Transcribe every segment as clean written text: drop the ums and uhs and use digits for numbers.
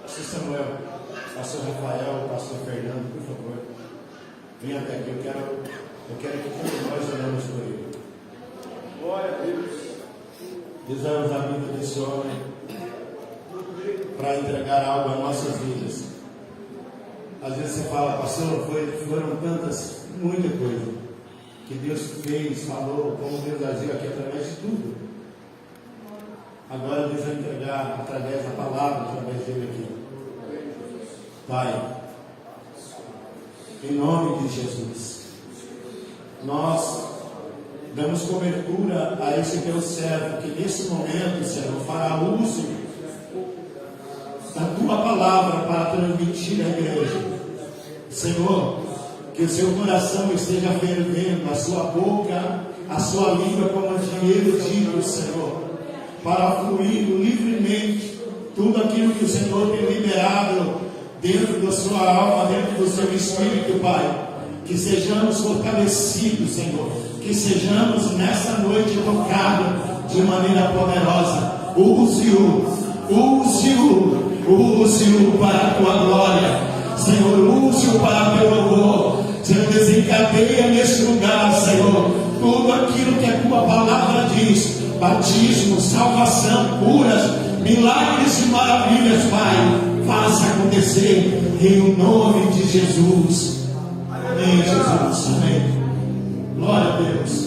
Pastor Samuel, Pastor Rafael, Pastor Fernando, por favor, venha até aqui. Eu quero que todos nós oremos por ele. Glória a Deus. Deus vai usar a vida desse homem para entregar algo às nossas vidas. Às vezes você fala, pastor, foram tantas, muita coisa que Deus fez, falou, como Deus agiu aqui através de tudo. Agora Deus vai entregar através da palavra, através dele aqui. Pai, em nome de Jesus, nós damos cobertura a esse teu servo que nesse momento, Senhor, fará uso da tua palavra para transmitir à igreja. Senhor, que o seu coração esteja fervendo, a sua boca, a sua língua como dinheiro dito, Senhor, para fluir livremente tudo aquilo que o Senhor tem liberado dentro da sua alma, dentro do seu espírito, Pai. Que sejamos fortalecidos, Senhor, que sejamos nessa noite tocados de maneira poderosa. Use-o para a tua glória. Senhor, use-o para o teu louvor. Senhor, desencadeia nesse lugar, Senhor, tudo aquilo que a tua palavra diz: batismo, salvação, curas, milagres e maravilhas, Pai. Faça acontecer em nome de Jesus. Amém, Jesus. Amém. Glória a Deus.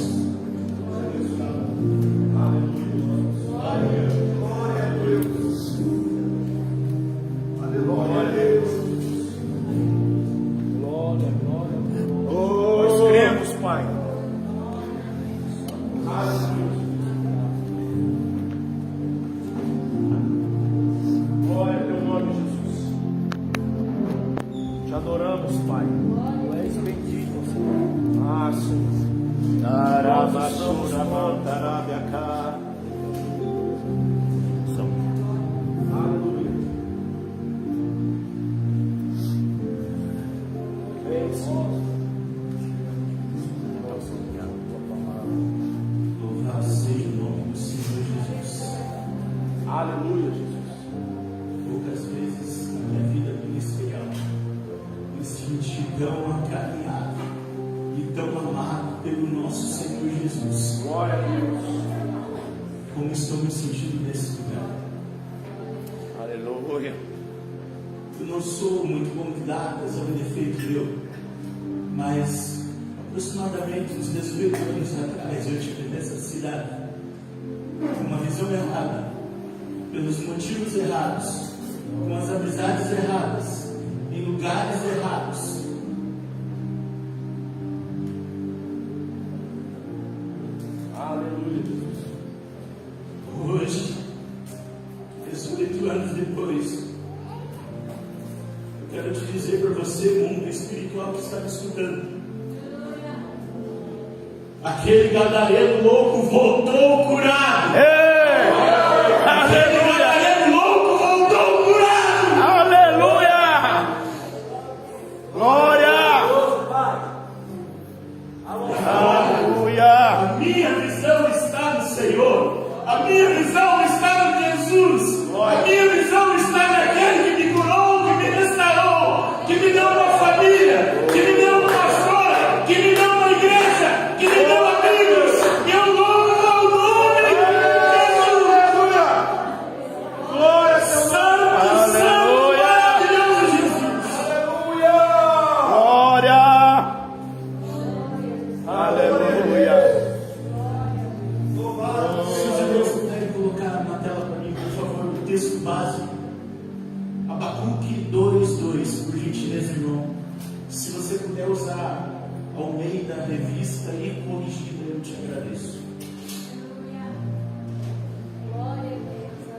Aleluia, Jesus. Poucas vezes na minha vida ministerial me senti tão acarinhado e tão amado pelo nosso Senhor Jesus. Glória a Deus. Como estou me sentindo nesse lugar. Aleluia. Eu não sou muito convidado, esse é um defeito meu, mas aproximadamente uns 18 anos atrás eu tive nessa cidade uma visão errada, pelos motivos errados, com as amizades erradas, em lugares errados. Aleluia, Jesus. Hoje, 18 anos depois, eu quero te dizer para você, mundo espiritual que está me escutando, aquele gadareno louco voltou curado. Aquele gadareno louco voltou curado. Aleluia. Glória. Aleluia. A minha visão está no Senhor. A minha visão está no Jesus. A minha visão está naquele que me curou, que me restaurou, que me deu uma família, que me deu uma pastora, que me deu uma igreja, que me deu amigos. Eu louvo o nome de Jesus. Glória a Deus. Santo, santo, maravilhoso Jesus. Aleluia. Glória. Aleluia. Se Deus puder colocar na tela para mim, por favor, o texto básico. Abacuque 2:2, por gentileza, irmão. Se você puder usar Almeida, revista e corrigida, eu te agradeço.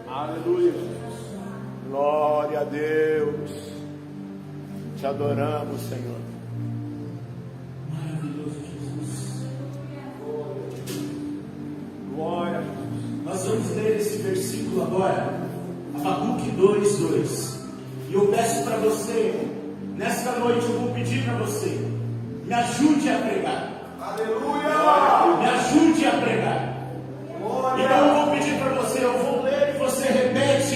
Aleluia. Glória a Deus. Te adoramos, Senhor. Maravilhoso Jesus. Glória a Deus. Nós vamos ler esse versículo agora, Abacuque 2:2. E eu peço para você, nesta noite eu vou pedir para você, me ajude a pregar. Aleluia. Me ajude a pregar. Então eu vou pedir para você, eu vou ler e você repete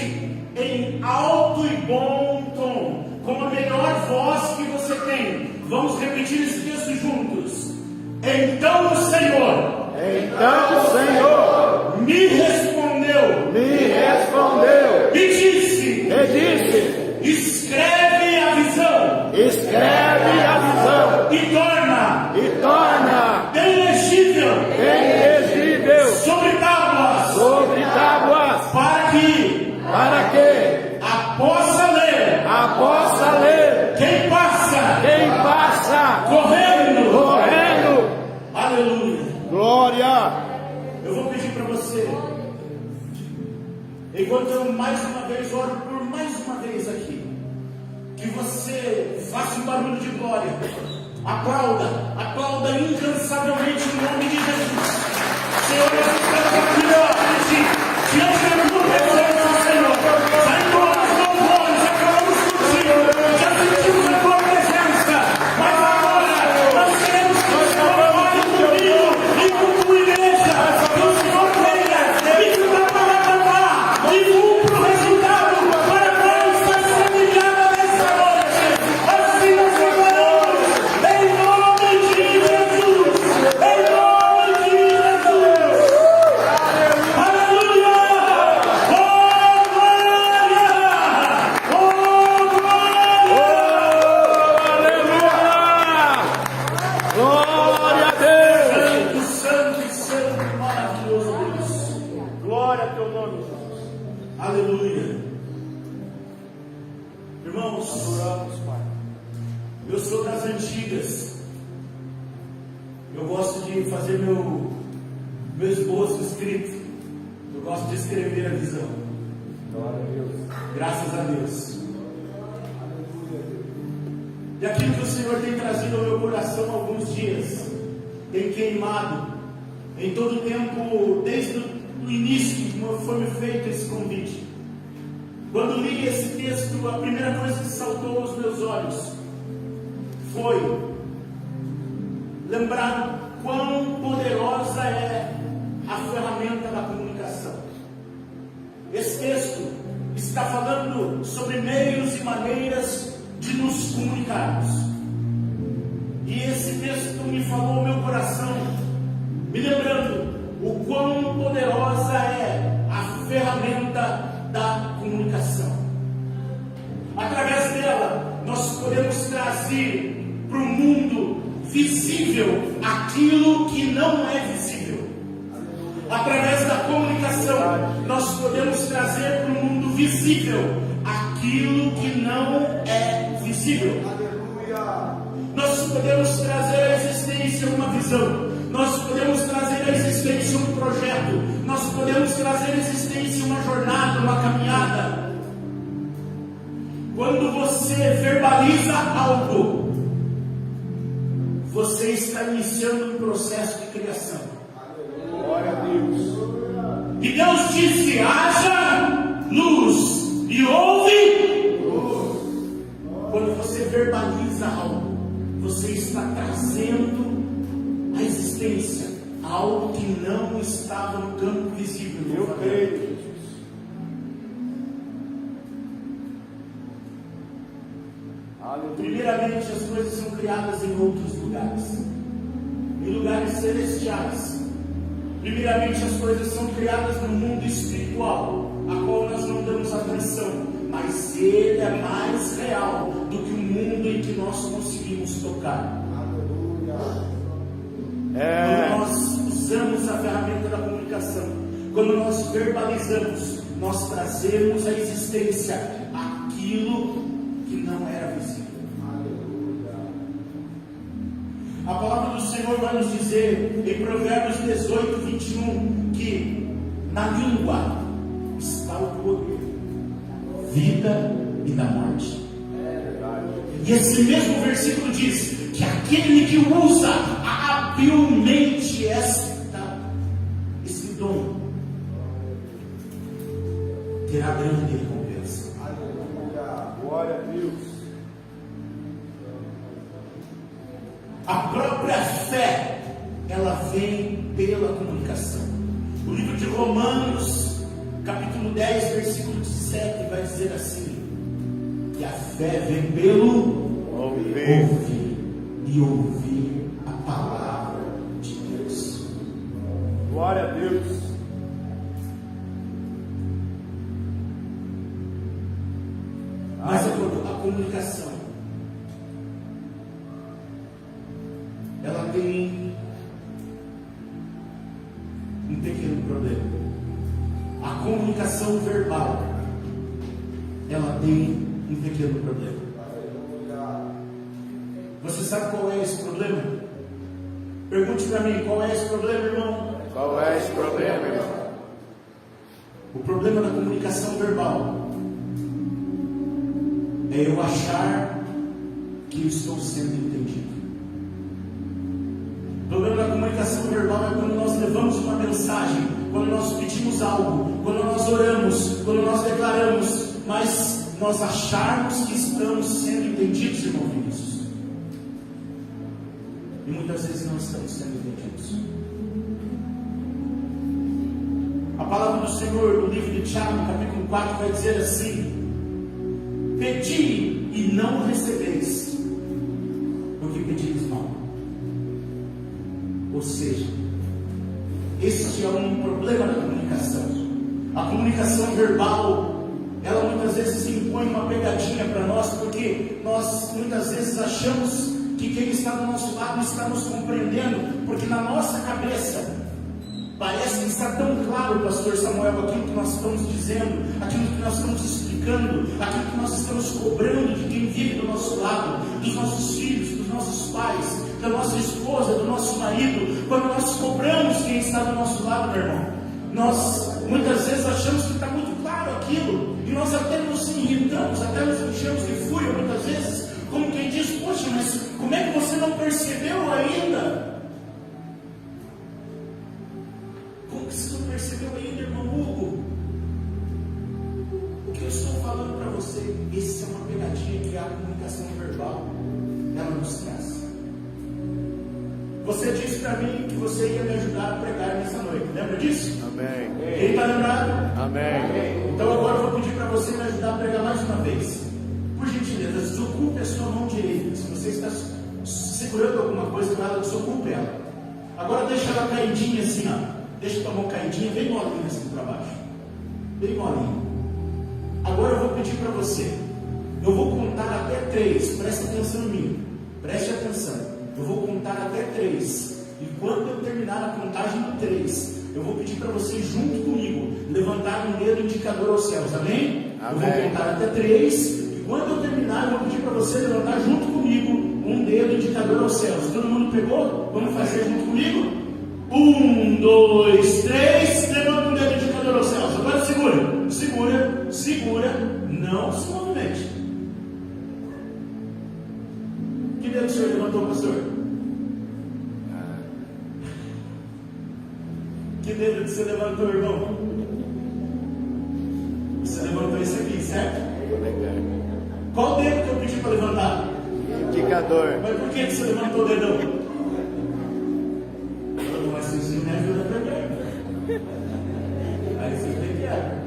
em alto e bom tom, com a melhor voz que você tem. Vamos repetir esse texto juntos. Então o Senhor me respondeu e disse: escreve a visão e torna bem legível sobre tábuas, para que possa ler quem passa correndo. Aleluia. Glória. Eu vou pedir para você, enquanto eu mais uma vez oro por mais uma vez aqui, que você faça um barulho de glória. Aplauda incansavelmente o nome de Jesus. Senhor, nós estamos aqui, ó, diante da tua presença, Senhor. Já entoamos louvores, já falamos contigo, já sentimos a tua presença, mas agora nós queremos que o Senhor fale comigo e com tua igreja, que o Senhor venha e que a palavra vá e cumpra o resultado para qual está sendo enviada nessa noite. Assim nós oramos, em nome de Jesus, em nome de Jesus. Aleluia! Oh, glória! Oh, glória! Glória a Deus. Santo, maravilhoso Deus. Glória a teu nome, Jesus. Aleluia. Irmãos, Adoramos, Pai. eu sou das antigas. Eu gosto de fazer meu esboço escrito. Eu gosto de escrever a visão. Glória a Deus. Graças a Deus. E aquilo que o Senhor tem trazido ao meu coração há alguns dias, tem queimado em todo o tempo, desde o início, como foi-me feito esse convite. Quando li esse texto, a primeira coisa que saltou aos meus olhos foi lembrar quão poderosa é a ferramenta da comunicação. Esse texto está falando sobre meios e maneiras de nos comunicarmos. E esse texto me falou ao meu coração, me lembrando o quão poderosa é a ferramenta da comunicação. Através dela, nós podemos trazer para o mundo visível aquilo que não é visível. Através da comunicação, nós podemos trazer para o mundo visível aquilo que não é visível. Nós podemos trazer à existência uma visão, nós podemos trazer à existência um projeto, nós podemos trazer à existência uma jornada, uma caminhada. Quando você verbaliza algo, você está iniciando um processo de criação. Glória a Deus. E Deus disse: haja luz, e houve luz. Quando você verbaliza algo, você está trazendo à existência algo que não estava no campo visível. Eu creio, Jesus. Primeiramente, as coisas são criadas em outros lugares, em lugares celestiais. Primeiramente, as coisas são criadas no mundo espiritual, a qual nós não damos atenção, mas ele é mais real do que o mundo em que nós conseguimos tocar. Quando nós usamos a ferramenta da comunicação, quando nós verbalizamos, nós trazemos à existência aquilo que não era visível. A palavra do Senhor vai nos dizer em Provérbios 18, 21, que na língua está o poder, vida e da morte. E esse mesmo versículo diz que aquele que usa habilmente esse dom terá grande recompensa. Glória a Deus. A própria fé, ela vem pela comunicação. O livro de Romanos, capítulo 10, versículo 17, vai dizer assim: Porque a fé vem pelo Ouvir. e ouvir a palavra de Deus. Glória a Deus. Mas a comunicação, ela tem um pequeno problema. A comunicação verbal, ela tem um pequeno problema. Você sabe qual é esse problema? Pergunte para mim, qual é esse problema, irmão? Qual é esse problema, irmão? O problema da comunicação verbal é eu achar que eu estou sendo entendido. O problema da comunicação verbal é quando nós levamos uma mensagem, quando nós pedimos algo, quando nós oramos, quando nós declaramos, mas nós acharmos que estamos sendo entendidos, irmão Vinícius. E muitas vezes não estamos sendo entendidos. A palavra do Senhor, no livro de Tiago, no capítulo 4, vai dizer assim: pedi e não recebeis, porque pedis mal. Ou seja, este é um problema da comunicação. A comunicação verbal, ela muitas vezes impõe uma pegadinha para nós, porque nós muitas vezes achamos que quem está do nosso lado está nos compreendendo, porque na nossa cabeça parece que está tão claro, pastor Samuel, aquilo que nós estamos dizendo, aquilo que nós estamos explicando, aquilo que nós estamos cobrando de quem vive do nosso lado, dos nossos filhos, dos nossos pais, da nossa esposa, do nosso marido. Quando nós cobramos quem está do nosso lado, meu irmão, nós muitas vezes achamos que está muito claro aquilo, e nós até nos irritamos, até nos enchemos de fúria muitas vezes, como quem diz: poxa, mas como é que você não percebeu ainda? Como que você não percebeu ainda, irmão Hugo? O que eu estou falando para você, essa é uma pegadinha que a comunicação verbal, ela nos traz. Você disse para mim que você ia me ajudar a pregar nessa noite, lembra disso? Amém. Quem está lembrado? Amém. Então agora eu vou pedir para você me ajudar a pregar mais uma vez. Por gentileza, desocupe a sua mão direita. Se você está segurando alguma coisa com ela, desocupe ela. Agora deixa ela caidinha assim, ó. Deixa a tua mão caidinha, bem molinha assim para baixo. Bem molinha. Agora eu vou pedir para você. Eu vou contar até 3. Preste atenção em mim. Preste atenção. Eu vou contar até 3. E quando eu terminar a contagem do 3, eu vou pedir para você, junto comigo, levantar um dedo indicador aos céus. Amém? Amém. Eu vou contar até 3. E quando eu terminar, eu vou pedir para você levantar junto comigo um dedo indicador aos céus. Todo mundo pegou? Vamos fazer junto comigo? 1, 2, 3. Levanta um dedo indicador aos céus. Agora segura. Segura. Segura. Não se movimente. Que dedo o senhor levantou, pastor? Que dedo que você levantou, irmão? Você levantou esse aqui, certo? Qual dedo que eu pedi para levantar? Indicador. Mas por que você levantou o dedão? Mas você não me ajuda também. Aí você tem que é.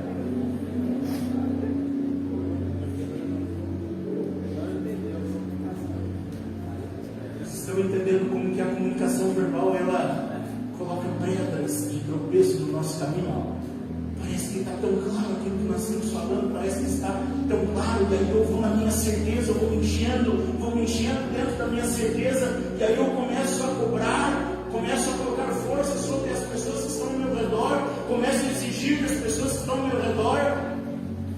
Vocês estão entendendo como que a comunicação verbal, ela coloca pedras de tropeço no nosso caminho? Parece que está tão claro aquilo que nós estamos falando, parece que está tão claro, e aí eu vou na minha certeza, eu vou me enchendo dentro da minha certeza, e aí eu começo a cobrar, começo a colocar força sobre as pessoas que estão ao meu redor, começo a exigir das pessoas que estão ao meu redor,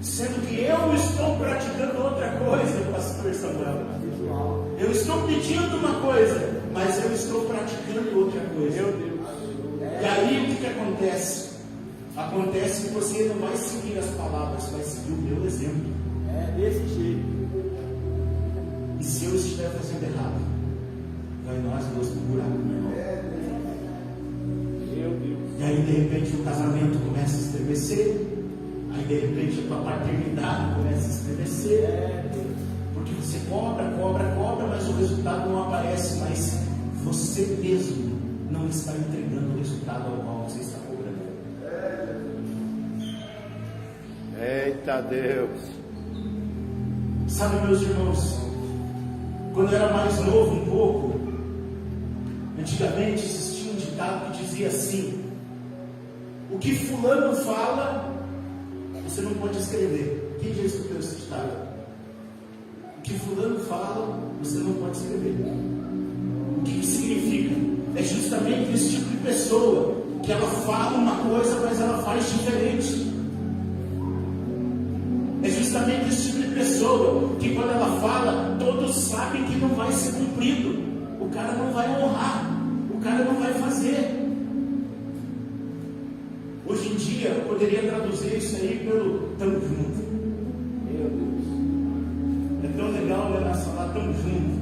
sendo que eu estou praticando outra coisa, pastor Samuel. Eu estou pedindo uma coisa, mas eu estou praticando outra coisa. Meu Deus. E aí o que acontece? Acontece que você não vai seguir as palavras, vai seguir o meu exemplo. É desse jeito. E se eu estiver fazendo errado, vai nós dois pro buraco, meu irmão. Meu Deus. E aí de repente o casamento começa a estremecer, aí de repente a tua paternidade começa a estremecer, porque você cobra, mas o resultado não aparece, mas você mesmo não está entregando o resultado ao qual você está cobrando. Eita Deus. Sabe, meus irmãos, quando eu era mais novo um pouco, antigamente existia um ditado que dizia assim: o que fulano fala, você não pode escrever. Quem já escutou esse ditado? O que fulano fala, você não pode escrever. O que significa? É justamente esse tipo de pessoa que ela fala uma coisa, mas ela faz diferente. É justamente esse tipo de pessoa que quando ela fala, todos sabem que não vai ser cumprido. O cara não vai honrar, o cara não vai fazer. Hoje em dia eu poderia traduzir isso aí pelo tamo junto. Meu Deus, é tão legal, né? Nós falar tamo junto.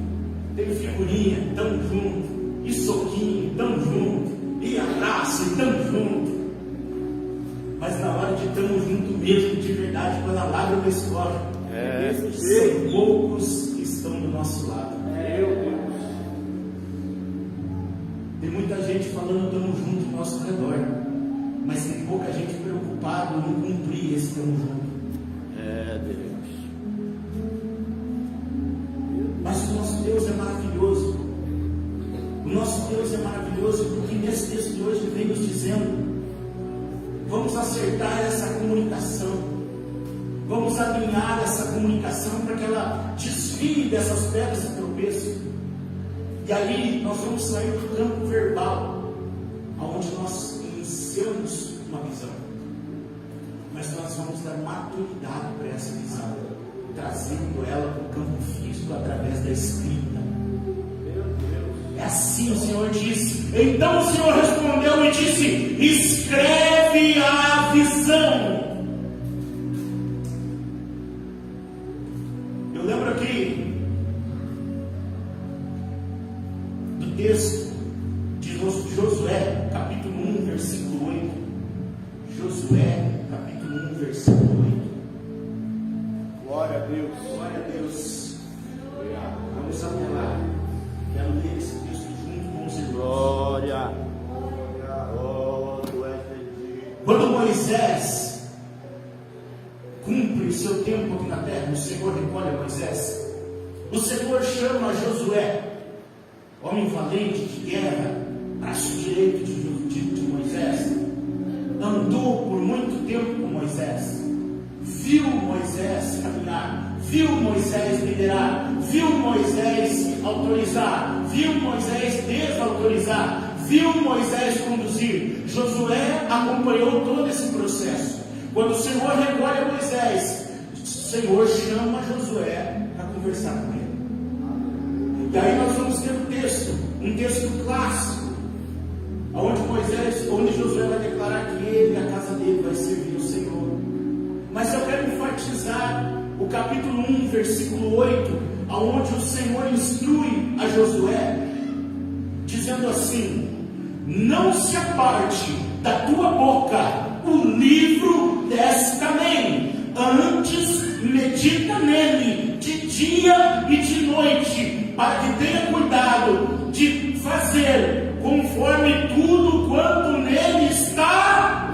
Tem figurinha, tamo junto. E soquinho, tamo junto. E abraço, e tamo junto. Mas na hora de tamo junto mesmo, de verdade, quando a lágrima escorre, são poucos que estão do nosso lado. Meu Deus. Tem muita gente falando tamo junto ao nosso redor, mas tem pouca gente preocupada em cumprir esse tamo junto. Deus. Mas o nosso Deus é maravilhoso. O nosso Deus é maravilhoso porque nesse texto de hoje vem nos dizendo: vamos acertar essa comunicação, vamos alinhar essa comunicação para que ela desvie dessas pedras de tropeço. E aí nós vamos sair do campo verbal, onde nós iniciamos uma visão, mas nós vamos dar maturidade para essa visão, trazendo ela para o campo físico através da escrita. É assim o Senhor disse. Então o Senhor respondeu e disse: escreve a visão. Eu lembro aqui do texto de Josué, capítulo 1, versículo 8. Josué, capítulo 1, versículo 8. Glória a Deus. Glória a Deus. Vamos até lá. Quero ler esse texto junto com os irmãos. Glória. Oh, tu és bendito. Quando Moisés cumpre o seu tempo aqui na terra, o Senhor recolhe a Moisés. O Senhor chama Josué, homem valente de guerra, braço direito de Moisés. Andou por muito tempo com Moisés. Viu Moisés caminhar, viu Moisés liderar, viu Moisés autorizar, viu Moisés desautorizar, viu Moisés conduzir. Josué acompanhou todo esse processo. Quando o Senhor recolhe a Moisés, o Senhor chama Josué para conversar com ele. E aí nós vamos ter um texto clássico, onde Josué vai declarar que ele e a casa dele vai servir o Senhor. Mas eu quero enfatizar o capítulo 1, versículo 8, onde o Senhor instrui a Josué, dizendo assim: não se aparte da tua boca o livro desta lei, antes medita nele de dia e de noite, para que tenha cuidado de fazer conforme tudo quanto nele está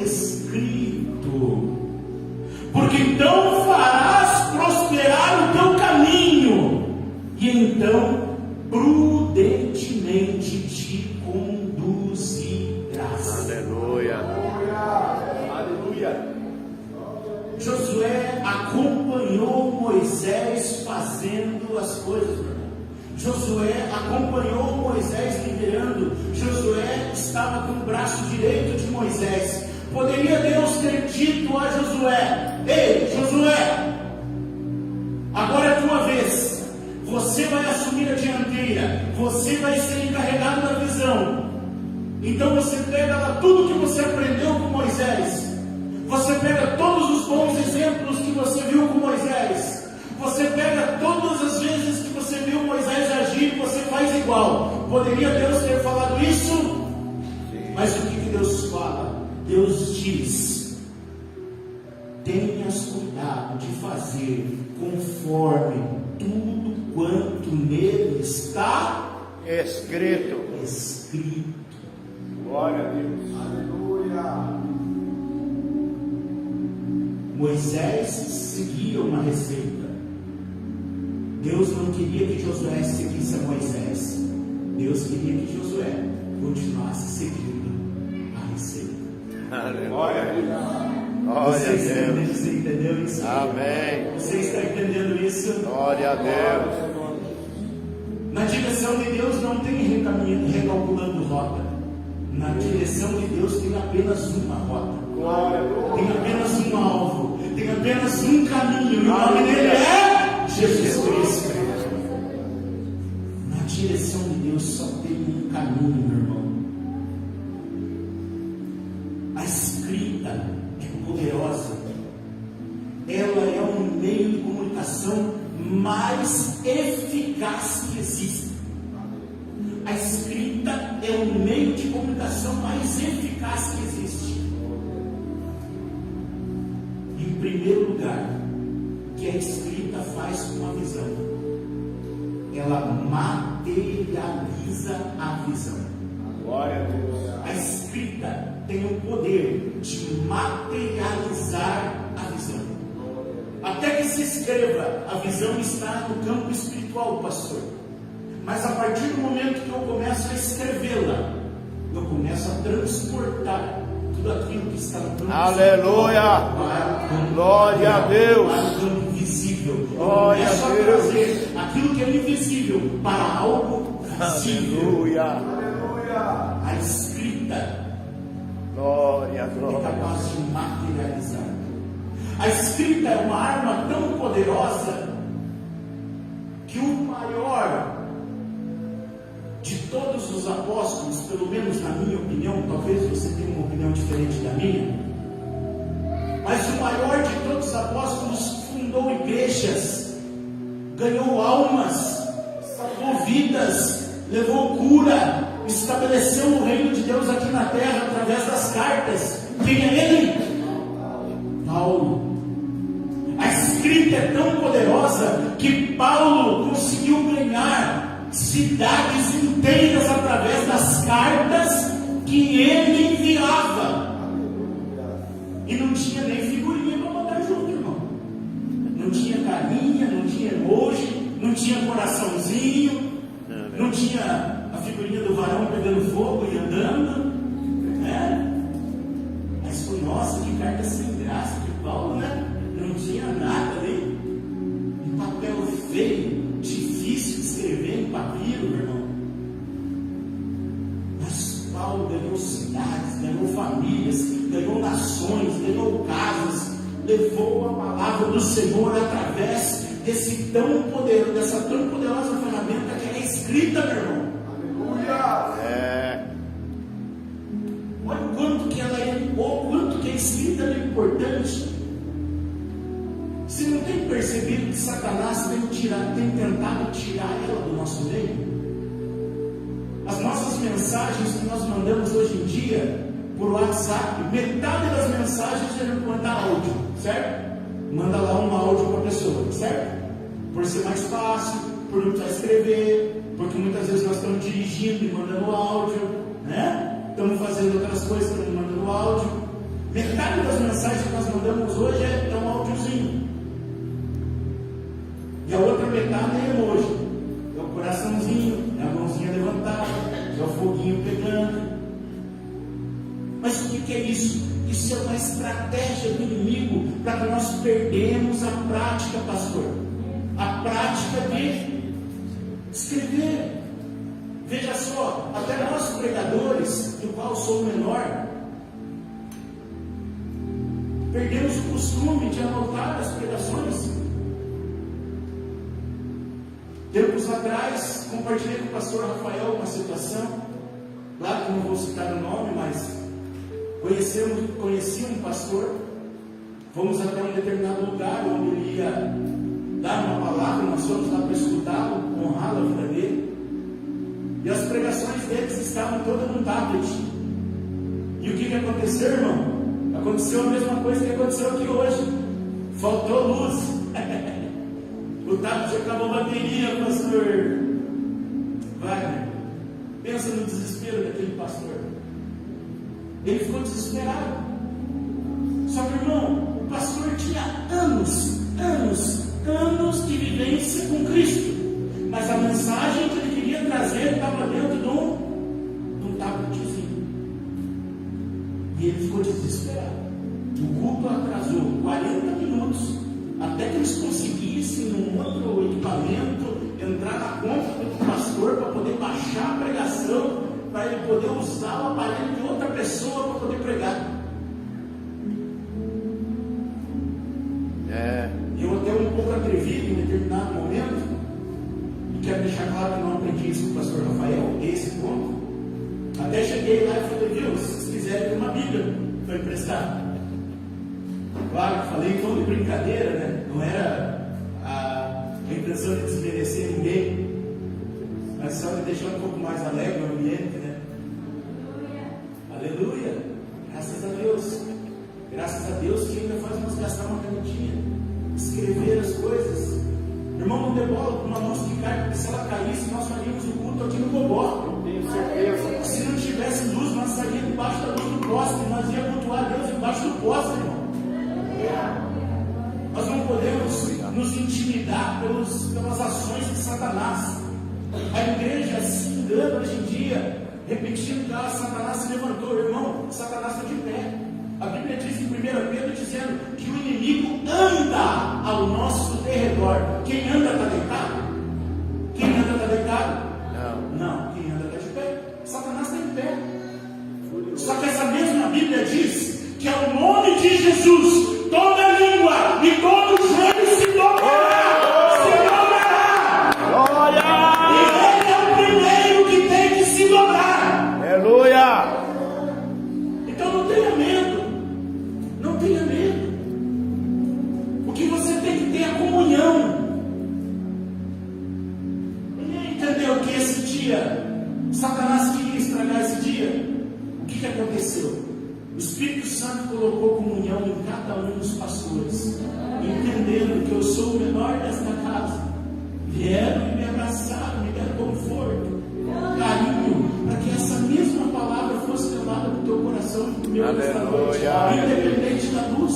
Escrito. Porque então farás prosperar o teu caminho, e então prudentemente te conduzirás. Aleluia. Aleluia. Josué acompanhou Moisés fazendo as coisas, meu irmão. Josué acompanhou Moisés liderando. Josué estava com o braço direito de Moisés. Poderia Deus ter dito a Josué: ei, Josué, agora é a tua vez, você vai assumir a dianteira, você vai ser encarregado da visão. Então você pega lá tudo que você aprendeu com Moisés, você pega todos os bons exemplos que você viu com Moisés, você pega todas as vezes que você viu Moisés agir, você faz igual. Poderia Deus ter falado isso? Mas o que Deus fala? Deus diz: tenhas cuidado de fazer conforme tudo quanto nele está Escrito. Glória a Deus. Aleluia. Moisés seguia uma receita. Deus não queria que Josué seguisse a Moisés. Deus queria que Josué continuasse seguindo a receita. Aleluia. Você entendeu isso? Amém. Você está entendendo isso? Glória a Deus. Na direção de Deus não tem recalculando rota. Na direção de Deus tem apenas uma rota. Tem apenas um alvo. Tem apenas um caminho. E o nome dele é Jesus Cristo. Na direção de Deus só tem um caminho, meu irmão. A escrita é poderosa. Ela é um meio de comunicação mais eficaz que existe. A escrita é o meio de comunicação mais eficaz que existe. Em primeiro lugar, o que a escrita faz com a visão? Ela materializa a visão. Glória a Deus. A escrita tem o poder de materializar a visão. Até que se escreva, a visão está no campo espiritual, pastor. Mas a partir do momento que eu começo a escrevê-la, eu começo a transportar tudo aquilo que está no campo Aleluia. para o campo, Glória a Deus. para o campo invisível. Eu Glória começo a a Deus. trazer aquilo que é invisível para algo visível. Aleluia. A escrita Glória, é glória. capaz de materializar. A escrita é uma arma tão poderosa que o maior de todos os apóstolos, pelo menos na minha opinião, talvez você tenha uma opinião diferente da minha, mas o maior de todos os apóstolos fundou igrejas, ganhou almas, salvou vidas, levou cura, estabeleceu o reino de Deus aqui na terra através das cartas. Quem é ele? Paulo. A escrita é tão poderosa que Paulo conseguiu ganhar cidades inteiras através das cartas que ele enviava. E não tinha nem figurinha para mandar junto, irmão. Não tinha carinha, não tinha emoji, não tinha coraçãozinho, não tinha a figurinha do varão pegando fogo e andando, né? Mas foi, nossa, que carta sem graça de Paulo, né? Não tinha nada ali. Um papel feio, difícil de escrever em papiro, meu irmão. Mas Paulo ganhou cidades, ganhou famílias, ganhou nações, ganhou casas, levou a palavra do Senhor através dessa tão poderosa ferramenta que é a escrita, meu irmão. É. Olha o quanto que ela é, ou quanto que a escrita é importante. Você não tem percebido que Satanás tem tentado tirar ela do nosso meio? As nossas mensagens que nós mandamos hoje em dia por WhatsApp, metade das mensagens é mandar áudio, certo? Manda lá um áudio para a pessoa, certo? Por ser mais fácil, por não precisar escrever, porque muitas vezes nós estamos dirigindo e mandando áudio, né? Estamos fazendo outras coisas, estamos mandando áudio. Metade das mensagens que nós mandamos hoje é um áudiozinho. E a outra metade é emoji. É o coraçãozinho, é a mãozinha levantada, é o foguinho pegando. Mas o que é isso? Isso é uma estratégia do inimigo para que nós perdemos a prática, pastor. A prática de escrever. Veja só, até nós pregadores, do qual sou o menor, perdemos o costume de anotar as pregações. Tempos atrás, compartilhei com o pastor Rafael uma situação, claro que não vou citar o nome, mas conheci um pastor, fomos até um determinado lugar onde ele ia dar uma palavra, nós fomos lá para escutá-lo, honrá-lo, a vida dele, e as pregações deles estavam todas num tablet. E o que aconteceu, irmão? Aconteceu a mesma coisa que aconteceu aqui hoje, faltou luz. O tablet acabou a bateria, pastor Wagner. Pensa no desespero daquele pastor. Ele ficou desesperado. Só que, irmão, o pastor tinha anos experiência com Cristo, mas a mensagem que ele queria trazer estava dentro de um tabletzinho. E ele ficou desesperado. O culto atrasou 40 minutos até que eles conseguissem num outro equipamento entrar na conta do pastor para poder baixar a pregação, para ele poder usar o aparelho de outra pessoa para poder pregar. Eu até um pouco atrevido em determinado momento, e quero deixar claro que não aprendi isso com o pastor Rafael, esse ponto. Até cheguei lá e falei, viu, se vocês quiserem ter uma Bíblia para emprestar. Claro que falei em tom de brincadeira, né? Não era a intenção de desmerecer ninguém, mas só de deixar um pouco mais alegre o ambiente, né? Aleluia! Graças a Deus! Graças a Deus que ainda faz nós gastar uma canetinha, escrever as coisas. Irmão, não dê bola com uma mão de carne, porque se ela caísse, nós faríamos o culto aqui no Gogó. Tenho certeza. Se não tivesse luz, nós estaríamos debaixo da luz do poste, nós íamos cultuar a Deus debaixo do poste, irmão. Nós não podemos nos intimidar pelas ações de Satanás. A igreja se engana hoje em dia, repetindo que Satanás se levantou. Irmão, Satanás está de pé. A Bíblia diz em 1 Pedro, dizendo que o inimigo anda ao nosso derredor. Quem anda está deitado? Quem anda está deitado? Não, quem anda está de pé. Satanás está em pé. Só que essa mesma Bíblia diz que ao nome de Jesus toda língua e todo joelho se dobrará. Se dobrará. Glória! E ele é o primeiro que tem que se dobrar. Aleluia! Então não tenha medo. Não tenha medo. O que você tem que ter é a comunhão. Ninguém entendeu que esse dia Satanás queria estragar esse dia. O que aconteceu? O Espírito Santo colocou comunhão em cada um dos pastores, entendendo que eu sou o menor desta casa. Vieram e me abraçaram, me deram conforto, carinho, para que essa mesma palavra fosse levada para o teu coração e para o meu nesta noite, independente da luz.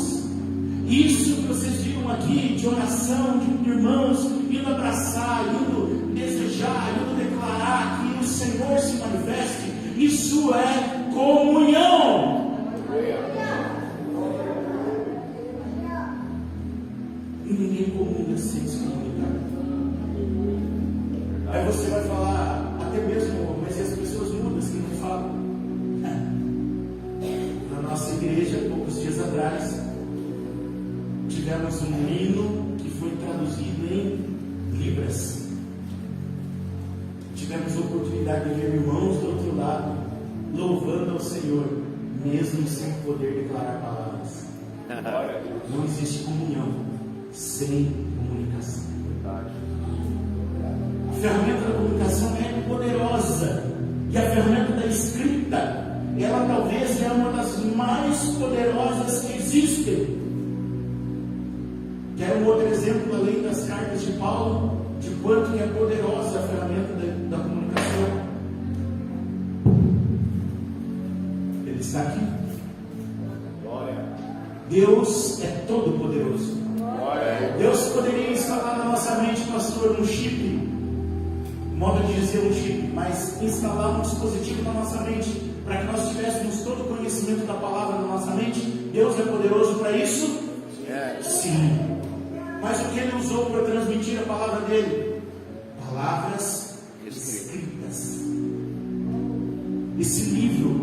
Isso que vocês viram aqui de oração, de irmãos indo abraçar, indo desejar, indo declarar que o Senhor se manifeste, isso é comunhão. E ninguém comunga sem se comunicar. Aí você vai falar, até mesmo, mas as pessoas mudas que não falam. Na nossa igreja, poucos dias atrás, tivemos um hino que foi traduzido em Libras. Tivemos a oportunidade de ver irmãos do outro lado louvando ao Senhor, mesmo sem poder declarar palavras. Não existe comunhão sem comunicação. A ferramenta da comunicação é poderosa, e a ferramenta da escrita, ela talvez é uma das mais poderosas que existem. Quero um outro exemplo, além das cartas de Paulo, de quanto é poderosa a ferramenta da comunicação. Ele está aqui. Deus é todo poderoso. Deus poderia instalar na nossa mente, pastor, um chip, modo de dizer um chip, mas instalar um dispositivo na nossa mente, para que nós tivéssemos todo o conhecimento da palavra na nossa mente. Deus é poderoso para isso? Sim. Mas o que ele usou para transmitir a palavra dele? Palavras escritas. Esse livro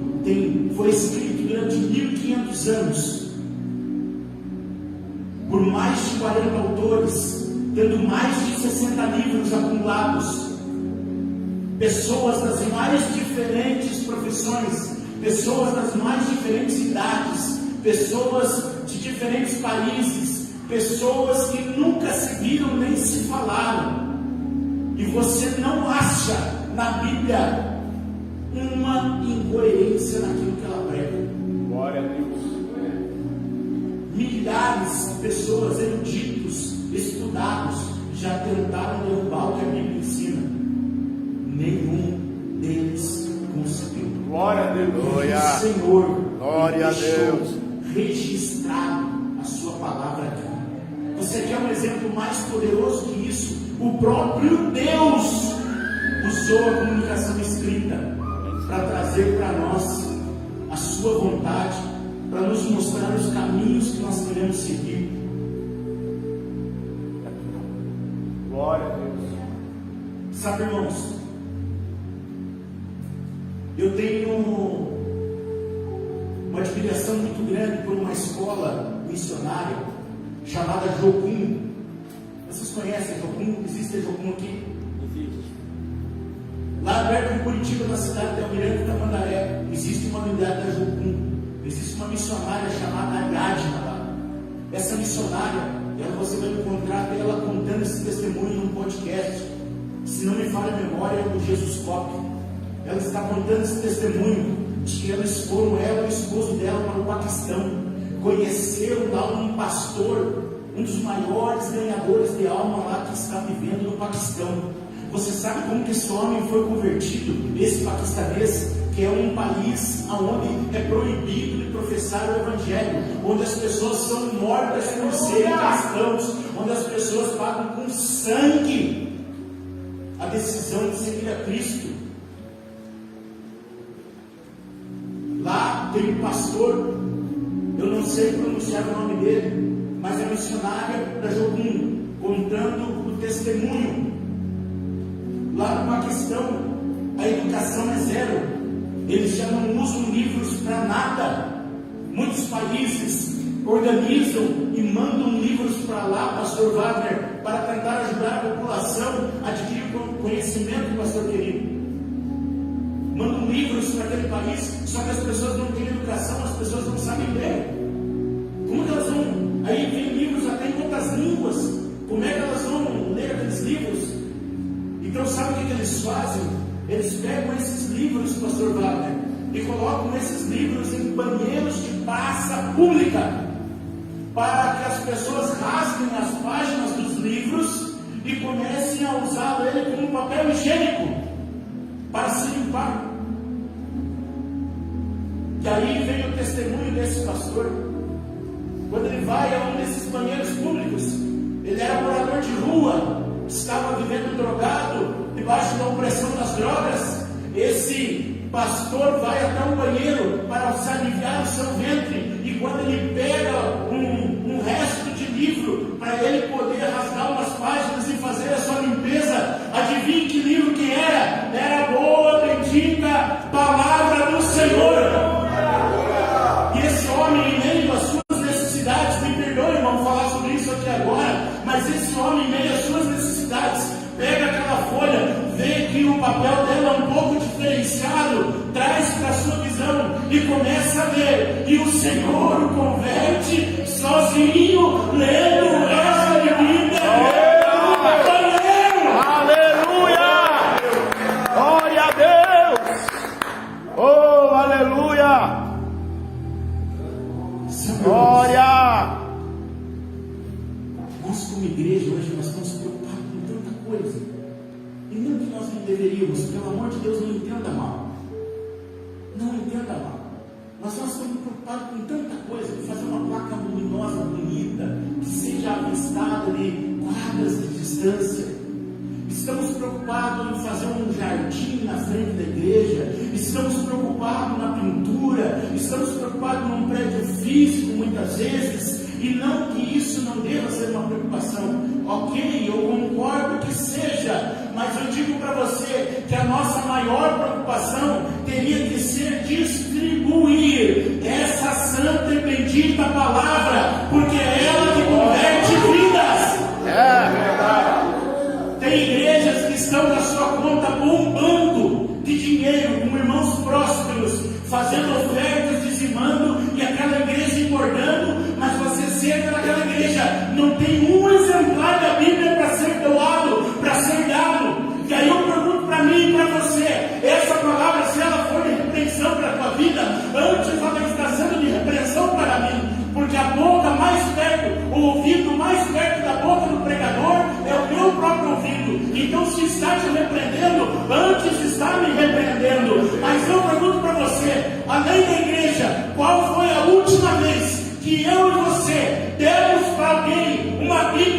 foi escrito durante 1500 anos por mais de 40 autores, tendo mais de 60 livros acumulados. Pessoas das mais diferentes profissões, pessoas das mais diferentes idades, pessoas de diferentes países, pessoas que nunca se viram nem se falaram. E você não acha na Bíblia uma incoerência naquilo que ela prega. Glória a Deus. Milhares de pessoas, eruditos, estudados, já tentaram derrubar o que a Bíblia ensina. Nenhum deles conseguiu. Glória a Deus. O Senhor Glória a deixou Deus. registrado a sua palavra aqui. Você quer um exemplo mais poderoso que isso? O próprio Deus usou a comunicação escrita para trazer para nós a sua vontade, para nos mostrar os caminhos que nós queremos seguir. Glória a Deus. Sabe, irmãos, eu tenho uma admiração muito grande por uma escola missionária chamada Jocum. Vocês conhecem a Jocum? Existe a Jocum aqui? Lá perto de Curitiba, na cidade de Almirante Tamandaré, existe uma unidade da Jocum. Existe uma missionária chamada Ariadna lá. Essa missionária, você vai encontrar ela contando esse testemunho num podcast. Se não me falha a memória, é do Jesus Cop. Ela está contando esse testemunho de que eles foram, ela e o esposo dela, para o Paquistão. Conheceram lá um pastor, um dos maiores ganhadores de alma lá que está vivendo no Paquistão. Você sabe como que esse homem foi convertido, esse paquistanês, que é um país onde é proibido de professar o Evangelho, onde as pessoas são mortas por serem cristãos, onde as pessoas pagam com sangue a decisão de seguir a Cristo. Lá tem um pastor, eu não sei pronunciar o nome dele, mas é missionária da Jocum, contando o testemunho. Lá no Paquistão, a educação é zero. Eles já não usam livros para nada. Muitos países organizam e mandam livros para lá, pastor Wagner, para tentar ajudar a população a adquirir conhecimento, pastor querido. Mandam livros para aquele país, só que as pessoas não têm educação, as pessoas não sabem ler. Como que elas vão? Aí vem livros até em outras línguas. Como é que elas vão ler aqueles livros? Então sabe o que eles fazem? Eles pegam esses livros, pastor Wagner, e colocam esses livros em banheiros de praça pública, para que as pessoas rasguem as páginas dos livros e comecem a usar ele como papel higiênico para se limpar. E aí vem o testemunho desse pastor. Quando ele vai a um desses banheiros públicos, ele era morador de rua, estava vivendo drogado, debaixo da opressão das drogas. Esse pastor vai até um banheiro para se aliviar o seu ventre, e quando ele pega um resto de livro para ele poder rasgar umas páginas e fazer a sua limpeza, adivinhe que livro que era? Era a boa, bendita palavra do Senhor. E esse homem, em meio às suas necessidades, me perdoe, vamos falar sobre isso aqui agora, mas esse homem, em meio às suas necessidades, pega aquela folha, vê que o papel dela é um pouco diferenciado, traz para a sua visão e começa a ler. E o Senhor o converte sozinho, lendo essa Bíblia. Aleluia! Glória a Deus! Oh, aleluia! Glória! Nós, como igreja, hoje nós estamos preocupados com tanta coisa. E não que nós não deveríamos, pelo amor de Deus, não entenda mal. Não entenda mal. Nós estamos preocupados com tanta coisa, de fazer uma placa luminosa, bonita, que seja avistada de quadras de distância. Estamos preocupados em fazer um jardim na frente da igreja. Estamos preocupados na pintura. Estamos preocupados num prédio físico, muitas vezes. E não que isso não deva ser uma preocupação. Ok, eu concordo que seja, mas eu digo para você que a nossa maior preocupação teria que ser distribuir essa santa e bendita palavra, porque é ela que converte vidas. É verdade. Tem igrejas que estão na sua conta bombando de dinheiro, com irmãos prósperos, fazendo ofertas, dizimando, e aquela igreja engordando, mas você chega naquela igreja, não tem um exemplar da Bíblia para ser doado, para ser dado. E aí eu pergunto para mim e para você, essa palavra, se ela for de repreensão para a tua vida, antes ela está sendo de repreensão para mim, porque a boca mais perto, o ouvido mais perto da boca do pregador é o meu próprio ouvido. Então, se está te repreendendo, antes está me repreendendo. Mas eu pergunto para você, além da igreja, qual foi a última vez que eu e você demos para alguém uma Bíblia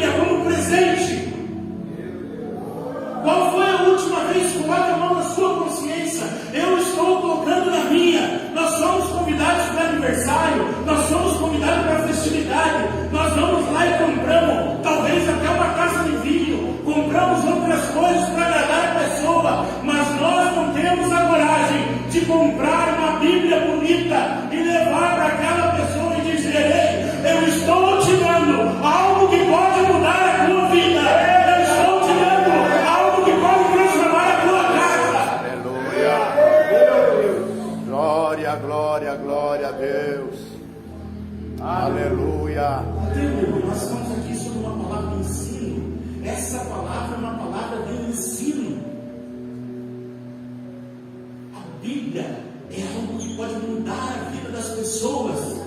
coloque a mão na sua consciência. Eu estou colocando na minha. Nós somos convidados para aniversário, nós somos convidados para festividade. Nós vamos lá e compramos, talvez até uma taça de vinho, compramos outras coisas para agradar a pessoa, mas nós não temos a coragem de comprar uma Bíblia bonita e levar para aquela pessoa e dizer: ei, eu estou te dando algo que pode mudar a tua vida. Eu estou te dando algo que pode transformar a tua casa. Aleluia. Glória, glória, glória a Deus. Aleluia. Entendeu? Nós estamos aqui sobre uma palavra de ensino. Essa palavra é uma palavra de ensino. A Bíblia é algo que pode mudar a vida das pessoas.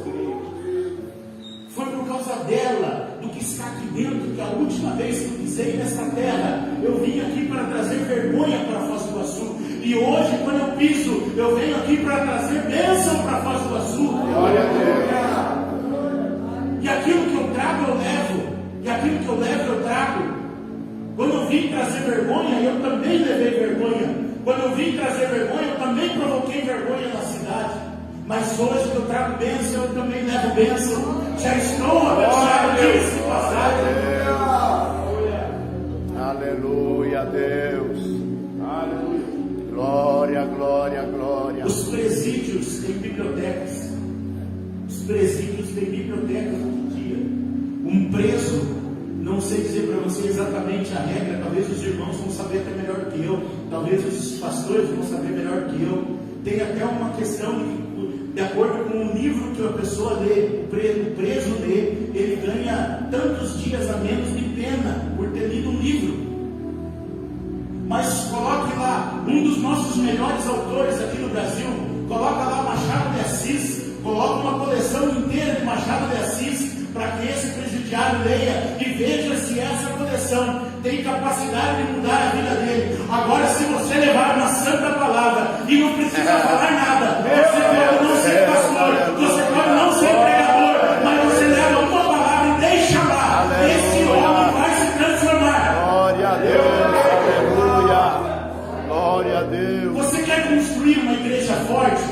Foi por causa dela, do que está aqui dentro, que a última vez que eu pisei nesta terra, eu vim aqui para trazer vergonha para Foz do Iguaçu. E hoje, quando eu piso, eu venho aqui para trazer bênção para Foz do Iguaçu. Glória a Deus. E aquilo que eu trago, eu levo. E aquilo que eu levo, eu trago. Quando eu vim trazer vergonha, eu também levei vergonha. Quando eu vim trazer vergonha, eu também provoquei vergonha na cidade. Mas hoje que eu trago bênção, eu também levo bênção. Já estou abençoado desse passagem. Aleluia, Deus. Aleluia. Glória, glória, glória. Os presídios têm bibliotecas. Os presídios têm bibliotecas hoje em dia. Um preso, não sei dizer para você exatamente a regra, talvez os irmãos vão saber até melhor que eu, talvez os pastores vão saber melhor que eu. Tem até uma questão de acordo com o livro que a pessoa lê, o preso lê, ele ganha tantos dias a menos de pena por ter lido um livro. Mas coloque lá um dos nossos melhores autores aqui no Brasil, coloca lá Machado de Assis, coloca uma coleção inteira de Machado de Assis, para que esse presidiário leia e veja se essa coleção tem capacidade de mudar a vida dele. Agora, se você levar uma santa palavra e não precisa falar nada, você pode não ser pastor, você pode não ser pregador, mas você leva uma palavra e deixa lá. Esse homem vai se transformar. Glória a Deus. Aleluia. Glória a Deus. Você quer construir uma igreja forte?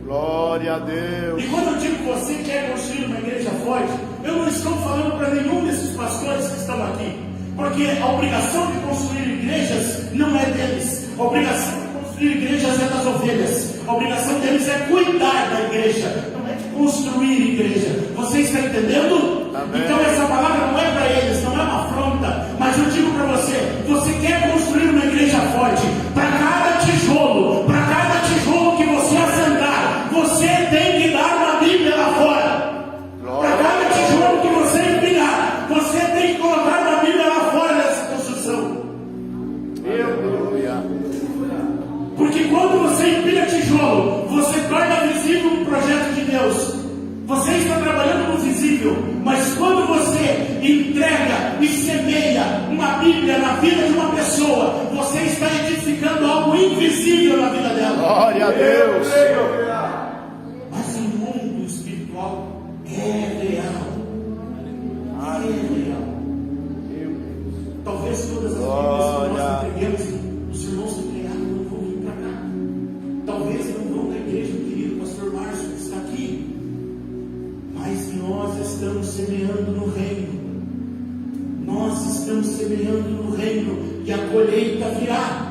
Glória a Deus. E quando eu digo que você quer construir uma igreja forte, eu não estou falando para nenhum desses pastores que estão aqui, porque a obrigação de construir igrejas não é deles. A obrigação de construir igrejas é das ovelhas. A obrigação deles é cuidar da igreja, não é de construir igreja. Você está entendendo? Amém. Então essa palavra não é para eles, não é uma afronta, mas eu digo para você: você quer construir uma igreja forte? Para cada tijolo que você assentar, você tem que dar uma Bíblia lá fora. Para cada tijolo que você empinar, você tem que colocar uma Bíblia lá fora dessa construção. Aleluia. Porque quando você empilha tijolo, você torna visível um projeto de Deus. Você está trabalhando no visível, mas quando você entrega e semeia uma Bíblia na vida de uma pessoa, você está edificando algo invisível na vida dela. Glória a Deus. Mas o mundo espiritual é real. É real. Talvez todas as Bíblias que nós entregamos, os irmãos que entregaram não vão vir para cá. Talvez não vão da igreja, querido pastor Márcio que está aqui. Mas nós estamos semeando no reino. Nós estamos semeando no reino e a colheita virá.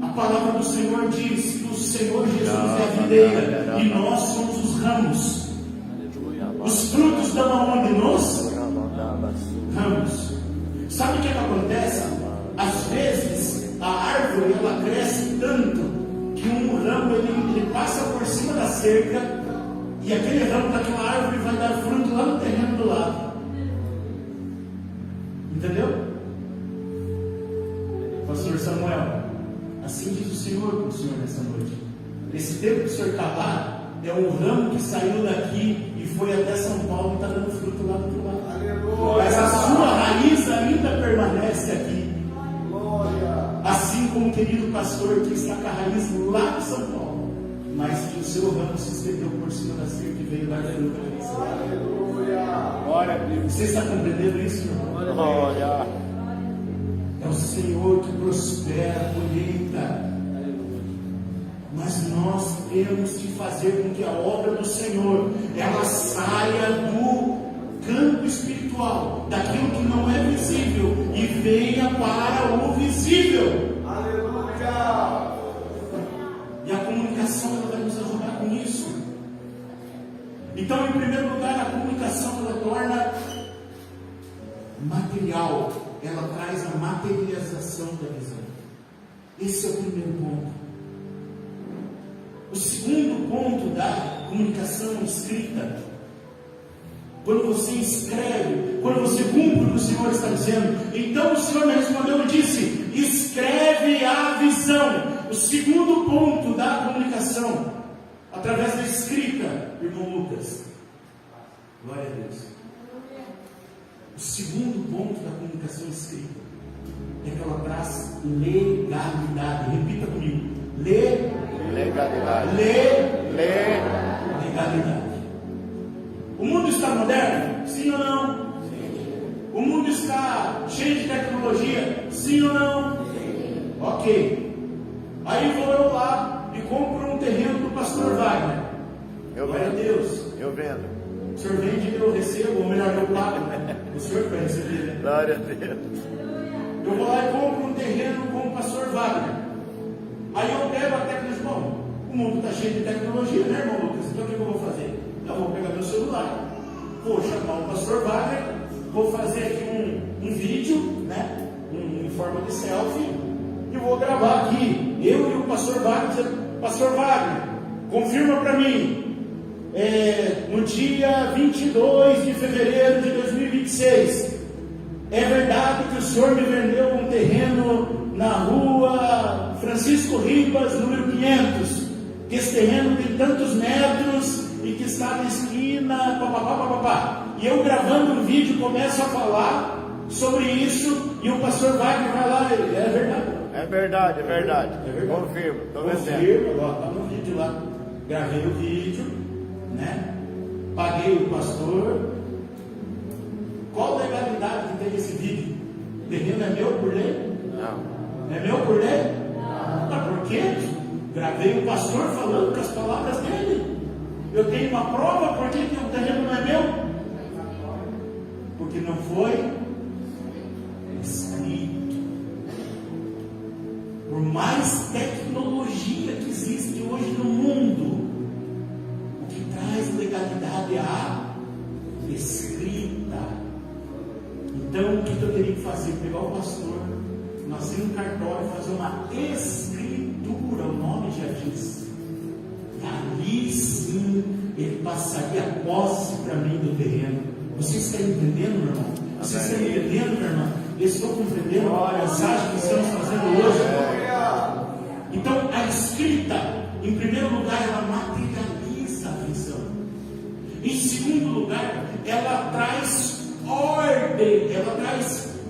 A palavra do Senhor diz que o Senhor Jesus é a videira e nós somos os ramos. Os frutos dão aonde? Nos ramos. Sabe o que acontece? Às vezes a árvore ela cresce tanto que um ramo ele passa por cima da cerca e aquele ramo daquela árvore vai dar fruto lá no terreno do lado. Entendeu? Pastor Samuel, assim diz o Senhor para o Senhor nessa noite. Esse tempo que o Senhor está lá é um ramo que saiu daqui e foi até São Paulo e está dando fruto lá do outro lado. Aleluia. Mas a sua raiz ainda permanece aqui. Assim como o querido pastor que está com a raiz lá de São Paulo, mas que o seu ramo se estendeu por cima da cerca e veio dar fruto aqui. Aleluia. Glória a Deus. Você está compreendendo isso, irmão? Glória. É o Senhor que prospera a colheita. Mas nós temos que fazer com que a obra do Senhor ela saia do campo espiritual, daquilo que não é visível, e venha para o visível. Aleluia! E a comunicação ela vai nos ajudar com isso. Então, em primeiro lugar, a comunicação ela torna material, ela traz a materialização da visão. Esse é o primeiro ponto. O segundo ponto da comunicação escrita, quando você escreve, quando você cumpre o que o Senhor está dizendo, então o Senhor me respondeu e disse: escreve a visão. O segundo ponto da comunicação, através da escrita, irmão Lucas, glória a Deus. O segundo ponto da comunicação escrita é que ela traz legalidade. Repita comigo: legalidade. Legalidade. O mundo está moderno? Sim ou não? Sim. O mundo está cheio de tecnologia? Sim ou não? Sim. Ok. Aí vou eu lá e compro um terreno do pastor Wagner. Glória a Deus. Eu vendo. O senhor vende, eu recebo, ou melhor, eu pago. O senhor vai receber, né? Glória a Deus. Eu vou lá e compro um terreno com o pastor Wagner. Aí eu pego a tecnologia. Bom, o mundo está cheio de tecnologia, né, irmão Lucas? Então o que eu vou fazer? Eu vou pegar meu celular, vou chamar o pastor Wagner, vou fazer aqui um vídeo, né, em forma de selfie, e vou gravar aqui, eu e o pastor Wagner, dizendo: pastor Wagner, confirma para mim, no dia 22 de fevereiro de 2026, é verdade que o senhor me vendeu um terreno na rua Francisco Ribas, número 500, que esse terreno tem tantos metros e que está na esquina, papapá. E eu gravando um vídeo começo a falar sobre isso, e o pastor Wagner vai lá, é verdade. É verdade, é verdade. Confirmo, estou Confirmo, está no vídeo lá. Gravei o vídeo, né? Paguei o pastor. Qual legalidade que tem esse vídeo? O terreno é meu por lei? Não. É meu por lei? Não. Mas por quê? Gravei o pastor falando com as palavras dele. Eu tenho uma prova por que o terreno não é meu? Porque não foi escrito. Por mais tecnologia que existe hoje no mundo, o que traz legalidade é a escrita. Então, o que eu teria que fazer? Pegar o pastor, nós ir no cartório, fazer uma escritura, o nome já diz. E ali sim, ele passaria a posse para mim do terreno. Vocês estão entendendo, meu irmão? Vocês estão entendendo, meu irmão? Eu estou compreendendo a mensagem que estamos fazendo hoje. Então, a escrita, em primeiro lugar, ela materializa a visão. Em segundo lugar, ela traz ordem,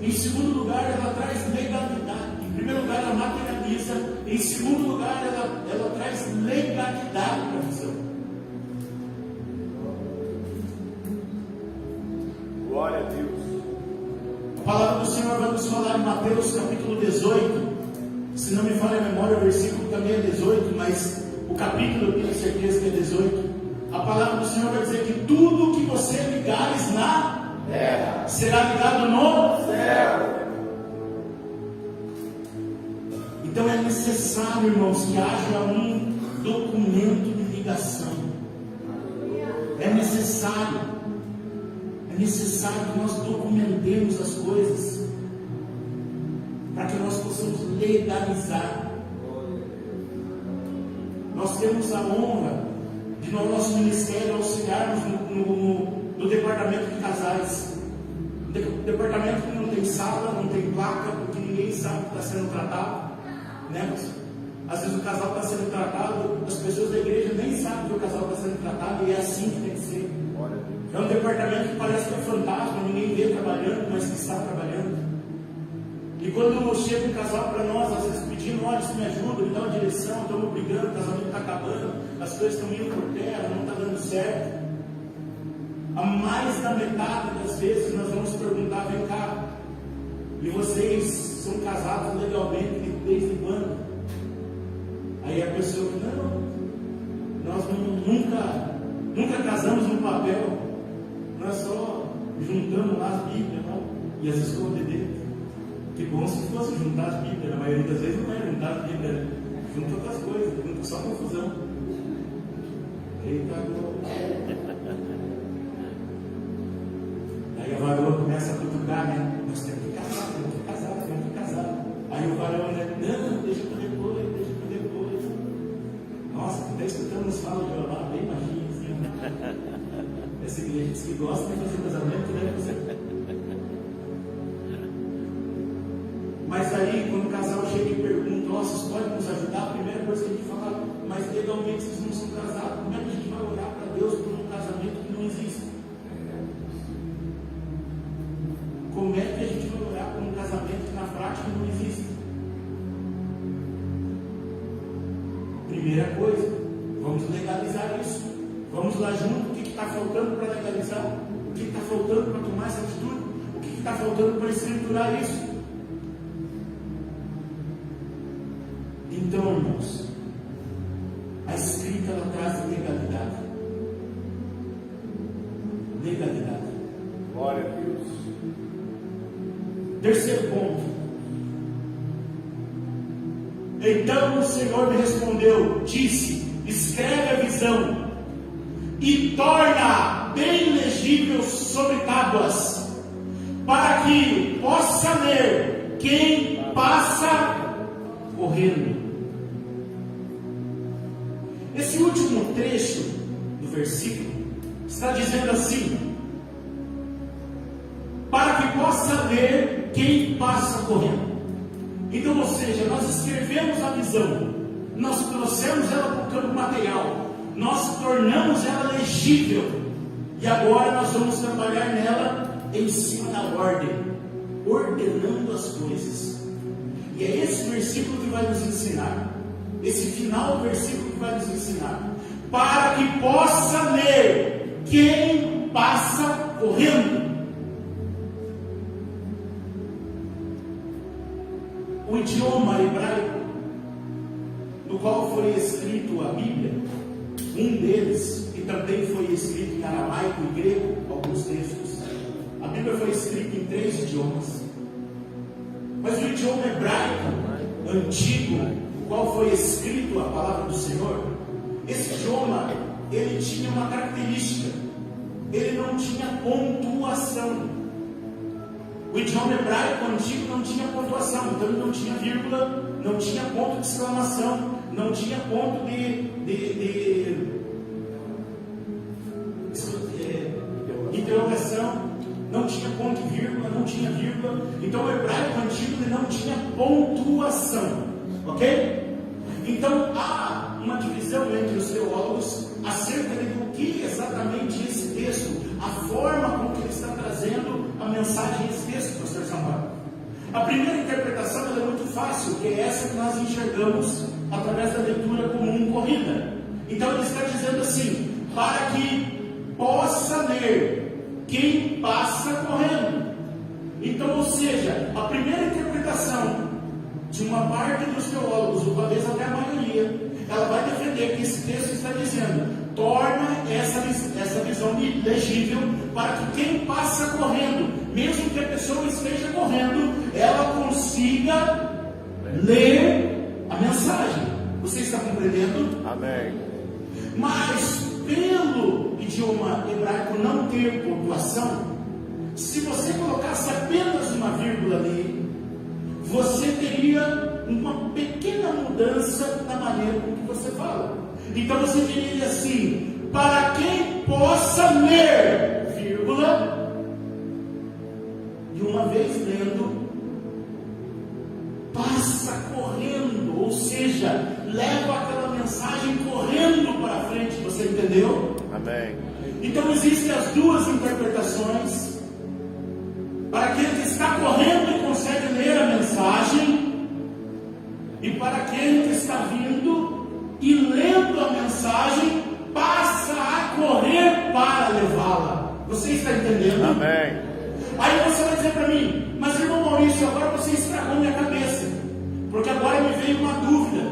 em segundo lugar, ela traz legalidade. Em primeiro lugar, ela materializa. Em segundo lugar, ela traz legalidade para a visão. Glória a Deus. A palavra do Senhor vai nos falar em Mateus capítulo 18. Se não me falha a memória, o versículo também é 18, mas o capítulo eu tenho certeza que é 18. A palavra do Senhor vai dizer que tudo que você ligares na terra será ligado no céu. Então é necessário, irmãos, que haja um documento de ligação. É necessário que nós documentemos as coisas, para que nós possamos legalizar. Nós temos a honra de, no nosso ministério, auxiliarmos no departamento de casais. Departamento que não tem sala, não tem placa, porque ninguém sabe o que está sendo tratado, né? Às vezes o casal está sendo tratado, as pessoas da igreja nem sabem que o casal está sendo tratado, e é assim que tem que ser. É um departamento que parece que é fantasma, ninguém vê trabalhando, mas que está trabalhando. E quando chega um casal para nós, às vezes pedindo: olha, isso me ajuda, me dá uma direção, estamos brigando, o casamento está acabando, as coisas estão indo por terra, não está dando certo. A mais da metade das vezes nós vamos perguntar: vem cá, E vocês são casados legalmente desde quando? Aí a pessoa que não, nós nunca casamos no papel, nós só juntamos lá as Bíblias, não? E as escovas de dentro. Que bom se fosse juntar as Bíblias, na maioria das vezes não é juntar as Bíblias, junta outras coisas, junta só confusão. Eita, aí a varoa começa a cutucar, né? Nós temos que casar, temos que casar, temos que casar. Aí o varão, né? Não, deixa para depois, deixa para depois. Nossa, até escutando os falas de Olá, bem baixinho assim. Essa igreja diz que gosta de fazer casamento, né? Você... Mas aí, quando o casal chega e pergunta, ó, vocês podem nos ajudar? A primeira coisa que a gente fala, mas legalmente vocês não são casados, como é que a gente vai orar para Deus por um casamento que não existe? Como é que a gente vai orar por um casamento que na prática não existe? Primeira coisa, vamos legalizar isso. Vamos lá junto, o que está faltando para legalizar? O que está faltando para tomar essa atitude? O que está faltando para escriturar isso? Então, irmãos, a escrita ela traz legalidade. Legalidade. Glória a Deus. Terceiro ponto. Então o Senhor me respondeu, disse: escreve a visão e torna bem legível sobre tábuas, para que possa ler quem passa correndo. Esse último trecho do versículo está dizendo assim: para que possa ler quem passa correndo. Então, ou seja, nós escrevemos a visão, nós trouxemos ela para o campo material, nós tornamos ela legível, e agora nós vamos trabalhar nela em cima da ordem, ordenando as coisas. E é esse versículo que vai nos ensinar, esse final do versículo que vai nos ensinar, para que possa ler quem passa correndo. O idioma hebraico no qual foi escrito a Bíblia, um deles, que também foi escrito em aramaico e grego, alguns textos, a Bíblia foi escrita em 3 idiomas, mas o idioma hebraico antigo, no qual foi escrito a palavra do Senhor, esse idioma, ele tinha uma característica, ele não tinha pontuação. O idioma hebraico antigo não tinha pontuação, então ele não tinha vírgula, não tinha ponto de exclamação, não tinha ponto de interrogação, não tinha ponto de vírgula, não tinha vírgula. Então o hebraico antigo ele não tinha pontuação, ok? Então há uma divisão entre os teólogos acerca do que exatamente esse texto, a forma como que ele está trazendo a mensagem desse texto, pastor Samuel. A primeira interpretação é muito fácil, que é essa que nós enxergamos através da leitura comum corrida. Então ele está dizendo assim: para que possa ler quem passa correndo. Então, ou seja, a primeira interpretação de uma parte dos teólogos, ou talvez até a maioria, ela vai defender que esse texto está dizendo: torna essa visão legível, para que quem passa correndo, mesmo que a pessoa esteja correndo, ela consiga ler a mensagem. Você está compreendendo? Amém. Mas pelo idioma hebraico não ter pontuação, se você colocasse apenas uma vírgula ali, você teria uma pequena mudança na maneira com que você fala. Então você diria assim: para quem possa ler, vírgula, e uma vez lendo, passa correndo, ou seja, leva aquela mensagem correndo para frente. Você entendeu? Amém. Então existem as duas interpretações. Para aquele que está correndo e consegue ler a mensagem, e para aquele que está vindo e lendo a mensagem, passa a correr para levá-la. Você está entendendo? Amém. Aí você vai dizer para mim: mas irmão Maurício, agora você estragou minha cabeça, porque agora me veio uma dúvida,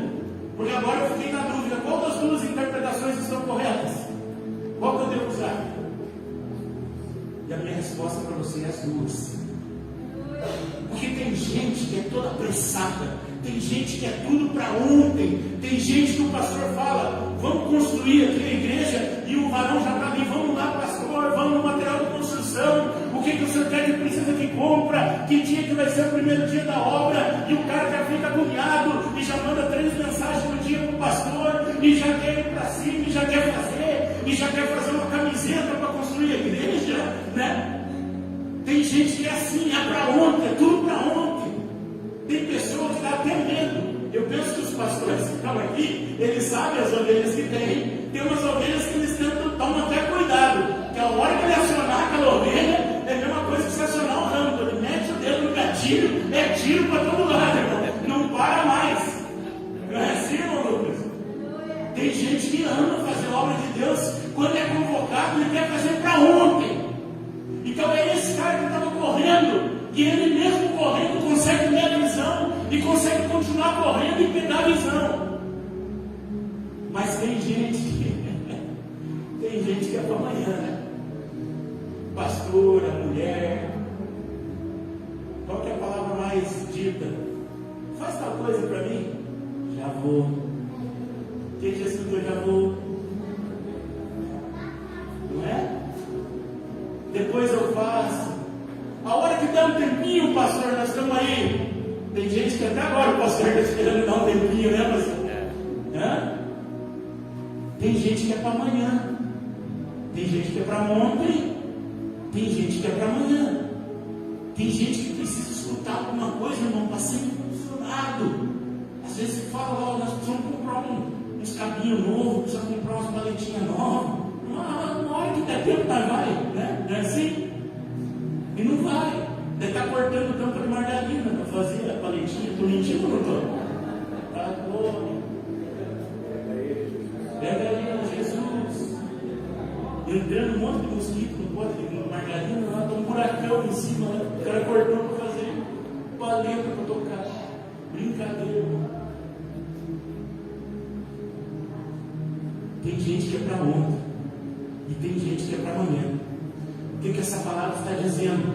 porque agora eu fiquei na dúvida, qual das duas interpretações estão corretas? Qual que eu devo usar? E a minha resposta para você é as duas. Porque tem gente que é toda apressada, tem gente que é tudo para ontem, tem gente que o pastor fala, vamos construir aqui a igreja, e o varão já está ali, vamos lá pastor, vamos no material de construção, o que o senhor quer que precisa que compra, que dia que vai ser o primeiro dia da obra, e o cara já fica agoniado, e já manda 3 mensagens no dia para o pastor, e já quer ir para cima, e já quer fazer uma camiseta para construir a igreja, né? Tem gente que é assim, é para ontem, é tudo para ontem. Tem pessoas que dá até medo. Eu penso que os pastores que estão aqui, eles sabem as ovelhas que tem. Tem umas ovelhas que eles tomam até cuidado. Que a hora que ele acionar aquela ovelha, é a mesma coisa que se acionar o ramo. Ele mete o dedo no gatilho, é tiro para todo lado, irmão. Não para mais. Não é assim, irmão Lucas? Tem gente que ama fazer a obra de Deus. Quando é convocado, ele quer fazer para ontem. Então é esse cara que estava correndo, e ele mesmo correndo consegue ver a visão, e consegue continuar correndo e pegar a visão. Mas tem gente que é para amanhã, né? Pastora, mulher, qual que é a palavra mais dita? Faz tal coisa para mim? Já vou. Quem já escutou já vou? Não é? Depois eu faço. A hora que dá um tempinho, pastor, nós estamos aí. Tem gente que até agora o pastor está esperando dar um tempinho, né, pastor? Hã? Tem gente que é para amanhã. Tem gente que é para ontem. Tem gente que é para amanhã. Tem gente que precisa escutar alguma coisa, irmão, para ser impulsionado. Às vezes você fala, ó, nós precisamos comprar uns cabinhos novos, precisamos comprar umas paletinhas novas. Uma hora que der tempo, nós vai, né? Não é assim? E não vai. Deve estar cortando tampa de margarina para fazer a paletinha. Estou mentindo, não estou? Tá bom. Pega ali, Jesus. Entrando um monte de mosquito no pote de margarina, lá está um buracão em cima, né? O cara cortou para fazer paleta para tocar. Brincadeira. Tem gente que é para ontem. E tem gente que é para amanhã. O que essa palavra está dizendo?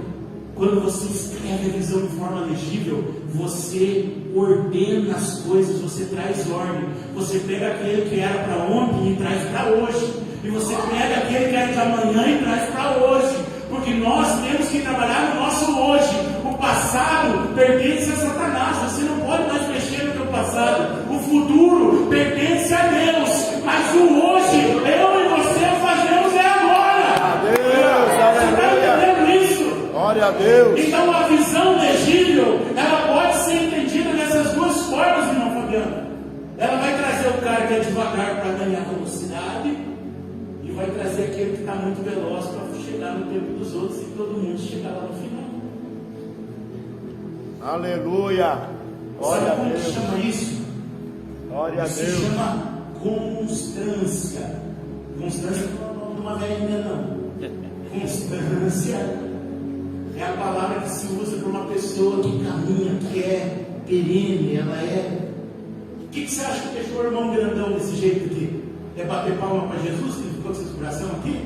Quando você escreve a visão de forma legível, você ordena as coisas, você traz ordem. Você pega aquele que era para ontem e traz para hoje. E você pega aquele que era de amanhã e traz para hoje. Porque nós temos que trabalhar no nosso hoje. O passado pertence a Satanás. Você não pode mais mexer no teu passado. O futuro pertence a Deus. Mas o hoje, eu e você fazemos é agora. Você está entendendo isso? Glória a Deus. Então a visão legível, ela pode ser entendida dessas duas formas, irmão Fabiano. Ela vai trazer o cara que é devagar para ganhar velocidade, e vai trazer aquele que está muito veloz para chegar no tempo dos outros e todo mundo chegar lá no final. Aleluia. Glória Sabe a como Deus. que chama isso? Glória a Isso Deus. se chama constância. Constância não é o nome de uma velhinha, não. Constância é a palavra que se usa para uma pessoa que caminha, que é perene, ela é. O que você acha que deixou o irmão grandão desse jeito aqui? É bater palma para Jesus que ele ficou com esse coração aqui?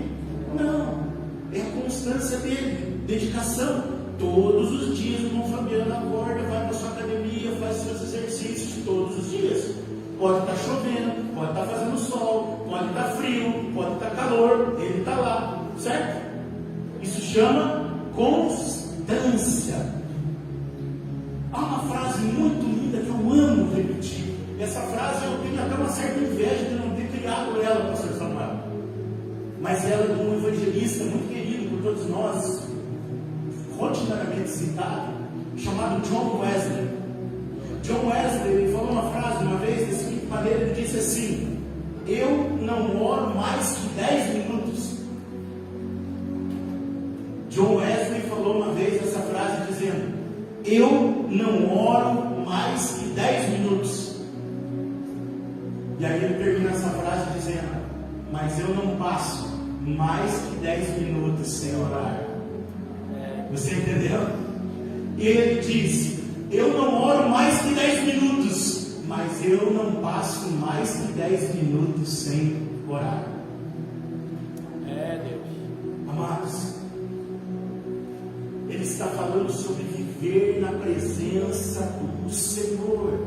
Não, é a constância dele, dedicação. Todos os dias o irmão Fabiano acorda, vai para sua academia, faz seus exercícios todos os dias. Pode estar chovendo, pode estar fazendo sol, pode estar frio, pode estar calor, ele está lá, certo? Isso chama constância. Há uma frase muito linda que eu amo repetir. Essa frase eu tenho até uma certa inveja de não ter criado ela, pastor Samuel. Mas ela é de um evangelista muito querido por todos nós, rotineiramente citado, chamado John Wesley. John Wesley, ele falou uma frase uma vez da seguinte maneira, ele disse assim: eu não oro mais que 10 minutos. John Wesley falou uma vez essa frase dizendo: eu não oro mais que 10 minutos. E aí ele termina essa frase dizendo: mas eu não passo mais que 10 minutos sem orar. Você entendeu? Ele disse: eu não oro mais que 10 minutos, mas eu não passo mais que 10 minutos sem orar. Deus. Amados, Ele está falando sobre viver na presença do Senhor.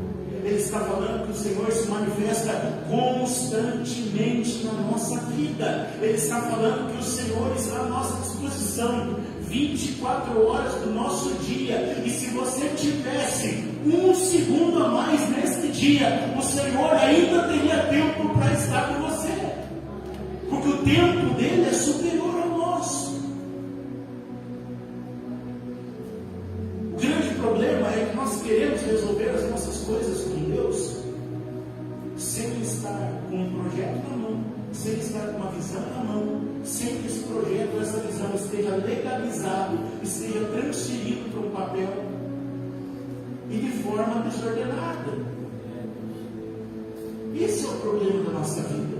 Ele está falando que o Senhor se manifesta constantemente na nossa vida. Ele está falando que o Senhor está à nossa disposição 24 horas do nosso dia. E se você tivesse um segundo a mais neste dia, o Senhor ainda teria tempo para estar com você, porque o tempo dele é superior ao nosso. O grande problema é que nós queremos resolver as nossas coisas com Deus sem estar com um projeto na mão, sem estar com uma visão na mão, sem que esse projeto, essa visão esteja legalizado, esteja transferido para um papel e de forma desordenada. Esse é o problema da nossa vida.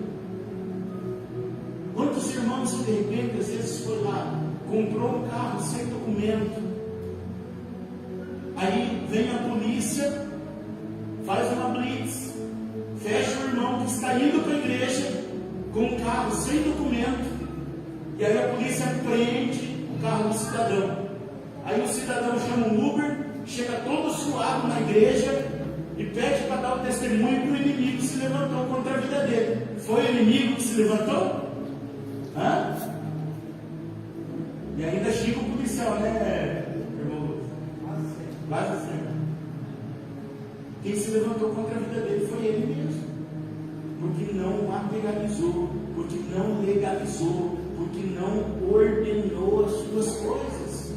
Quantos irmãos que de repente, às vezes, foi lá, comprou um carro sem documento, aí vem a polícia, faz uma blitz, fecha o irmão que está indo para a igreja com um carro sem documento, e aí a polícia prende o carro do cidadão. Aí o cidadão chama um Uber, chega todo suado na igreja e pede para dar o testemunho que o inimigo se levantou contra a vida dele. Foi o inimigo que se levantou? Hã? E ainda chega o policial, né, irmão? Quase sempre. Quem se levantou contra a vida dele foi ele mesmo, porque não materializou, porque não legalizou, porque não ordenou as suas coisas.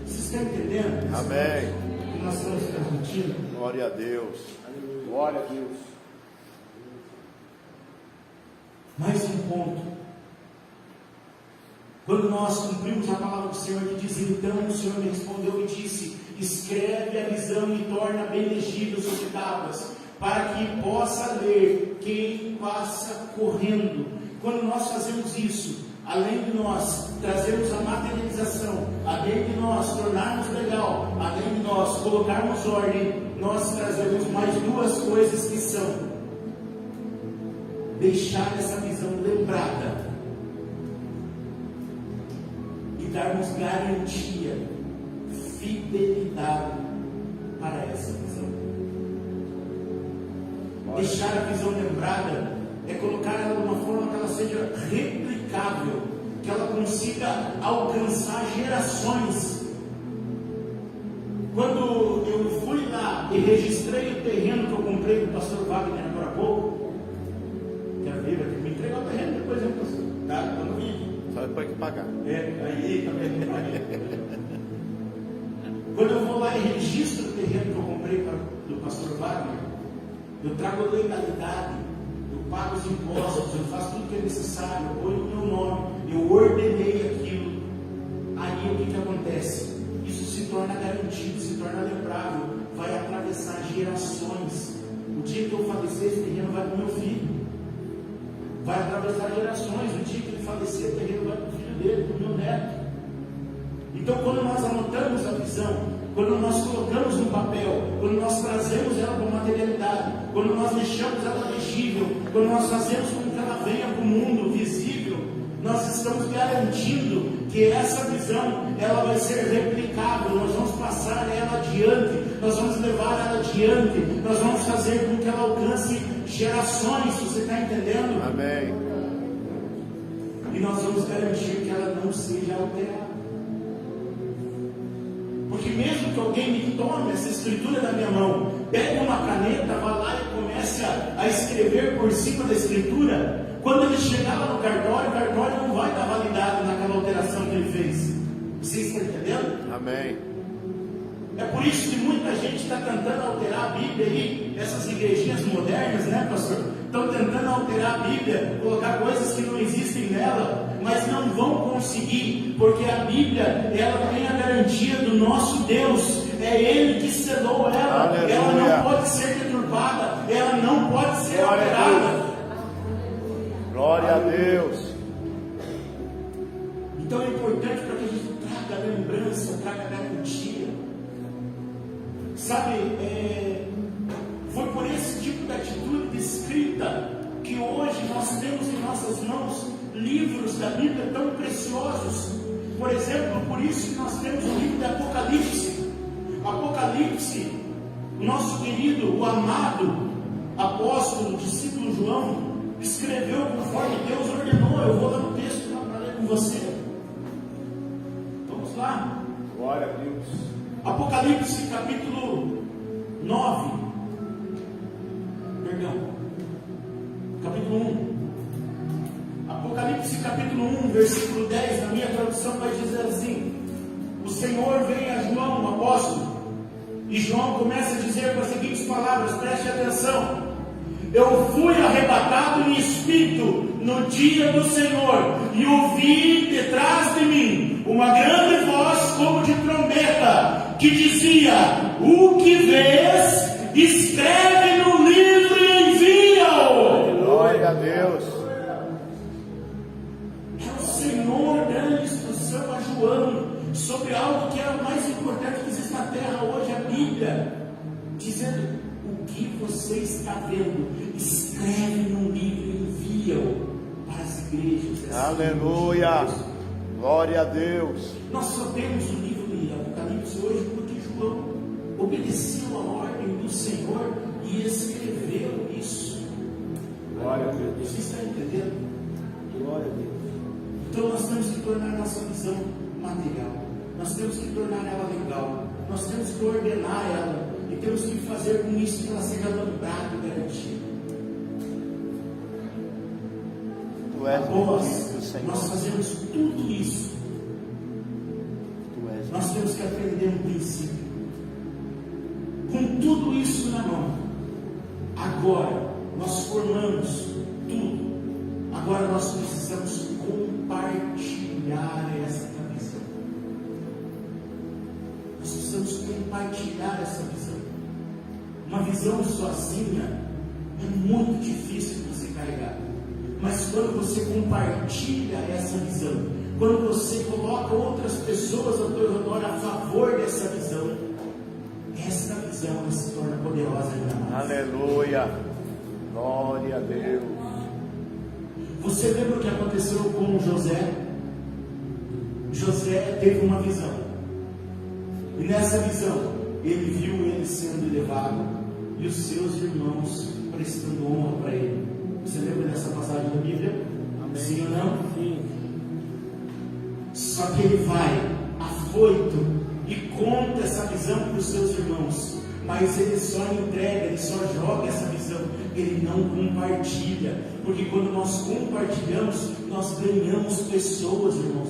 Vocês estão entendendo? Amém. O que nós estamos transmitindo? Glória a Deus. Glória a Deus. Mais um ponto. Quando nós cumprimos a palavra do Senhor, que diz: então o Senhor me respondeu e disse: escreve a visão e torna bem legível sobre tábuas, para que possa ler quem passa correndo. Quando nós fazemos isso, além de nós trazermos a materialização, além de nós tornarmos legal, além de nós colocarmos ordem, nós trazemos mais duas coisas, que são deixar essa visão lembrada e darmos garantia, fidelidade para essa visão. Deixar a visão lembrada é colocar ela de uma forma que ela seja replicável, que ela consiga alcançar gerações. Quando eu fui lá e registrei o terreno que eu comprei do pastor Wagner agora há pouco, quero ver, vai ter que me entregar o terreno depois, hein, pastor? Tá? Quando vim. Só depois que pagar. Aí também. Quando eu vou lá e registro o terreno que eu comprei do pastor Wagner, eu trago a legalidade, eu pago os impostos, eu faço tudo que é necessário, eu ponho o meu nome, eu ordenei aquilo. Aí o que acontece? Isso se torna garantido, se torna lembrável, vai atravessar gerações. O dia que eu falecer, esse terreno vai para o meu filho, vai atravessar gerações. O dia que ele falecer, o terreno vai para o filho dele, para o meu neto. Então, quando nós anotamos a visão, quando nós colocamos no papel, quando nós trazemos ela para a materialidade, quando nós deixamos ela legível, quando nós fazemos com que ela venha para o mundo visível, nós estamos garantindo que essa visão ela vai ser replicável. Nós vamos passar ela adiante, nós vamos levar ela adiante, nós vamos fazer com que ela alcance gerações. Você está entendendo? Amém. E nós vamos garantir que ela não seja alterada. Porque mesmo que alguém me tome essa escritura da minha mão, pegue uma caneta, vá lá e comece a escrever por cima da escritura, quando ele chegar lá no cartório, o cartório não vai dar validade naquela alteração que ele fez. Vocês estão entendendo? Amém. É por isso que muita gente está tentando alterar a Bíblia aí, essas igrejinhas modernas, né, pastor? Estão tentando alterar a Bíblia, colocar coisas que não existem nela, mas não vão conseguir, porque a Bíblia, ela tem a garantia do nosso Deus, é Ele que selou ela. Aleluia. Ela não pode ser deturpada, ela não pode ser alterada. Glória a Deus. Então é importante para que a gente traga lembrança, traga garantia. Sabe, foi por esse tipo de atitude de escrita que hoje nós temos em nossas mãos livros da Bíblia tão preciosos. Por exemplo, por isso que nós temos o livro de Apocalipse. Apocalipse, nosso querido, o amado apóstolo, discípulo João, escreveu conforme Deus ordenou. Eu vou dar um texto para ler com você. Vamos lá. Glória a Deus. Apocalipse capítulo 9. Perdão. Capítulo 1. Apocalipse capítulo 1, versículo 10, na minha tradução vai dizer assim: o Senhor vem a João, o apóstolo, e João começa a dizer com as seguintes palavras, preste atenção: eu fui arrebatado em espírito no dia do Senhor, e ouvi detrás de mim uma grande voz como de trombeta, que dizia: o que vês, escreve no livro e envia-o. Glória a Deus. Senhor dando instrução a João sobre algo que é o mais importante que existe na terra hoje, a Bíblia, dizendo: o que você está vendo, escreve num livro e envia-o para as igrejas. Aleluia, glória a Deus. Nós só temos o livro de Apocalipse hoje porque João obedeceu a ordem do Senhor e escreveu isso. Glória a Deus. Você está entendendo? Glória a Deus. Então nós temos que tornar a nossa visão material, nós temos que tornar ela legal, nós temos que ordenar ela e temos que fazer com isso que ela seja lembrada e garantida. Tu és Após bendito, Senhor. nós fazemos tudo isso, Tu és nós temos que aprender um princípio. Com tudo isso na mão, agora nós formamos tudo. Agora nós precisamos compartilhar essa visão. Nós precisamos compartilhar essa visão. Uma visão sozinha é muito difícil de você carregar. Mas quando você compartilha essa visão, quando você coloca outras pessoas ao teu redor a favor dessa visão, essa visão se torna poderosa ainda mais. Aleluia, glória a Deus. Você lembra o que aconteceu com José? José teve uma visão, e nessa visão ele viu ele sendo elevado e os seus irmãos prestando honra para ele. Você lembra dessa passagem da Bíblia? Amém. Sim ou não? Sim. Só que ele vai afoito e conta essa visão para os seus irmãos, mas ele só entrega, ele só joga essa visão, ele não compartilha, porque quando nós compartilhamos, nós ganhamos pessoas, irmãos.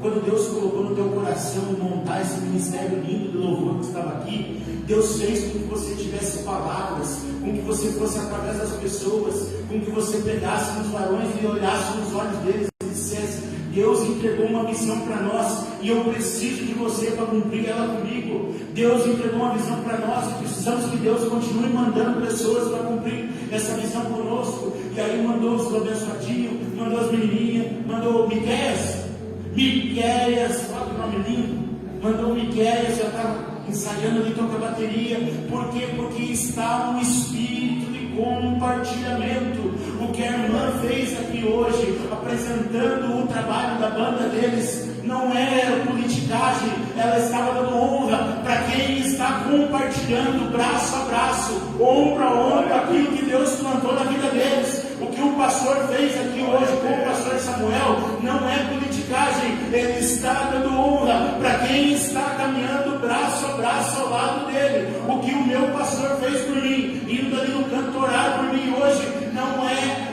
Quando Deus colocou no teu coração montar esse ministério lindo de louvor que estava aqui, Deus fez com que você tivesse palavras, com que você fosse através das pessoas, com que você pegasse nos varões e olhasse nos olhos deles e dissesse: Deus entregou uma missão para nós e eu preciso de você para cumprir ela comigo. Deus entregou uma visão para nós e precisamos que Deus continue mandando pessoas para cumprir essa visão conosco. E aí mandou os abençoadinhos, mandou as menininhas, mandou Miqueias, olha o nome lindo, mandou Miqueias, já estava ensaiando ali tocar bateria. Por quê? Porque está um espírito de compartilhamento. O que a irmã fez aqui hoje, apresentando o trabalho da banda deles, não era politicagem, ela estava dando honra para quem está compartilhando braço a braço, ombro a ombro, aquilo que Deus plantou na vida deles. O que o pastor fez aqui hoje com o pastor Samuel não é politicagem, ele está dando honra para quem está caminhando braço a braço ao lado dele. O que o meu pastor fez por mim, indo ali no canto orar por mim hoje, não é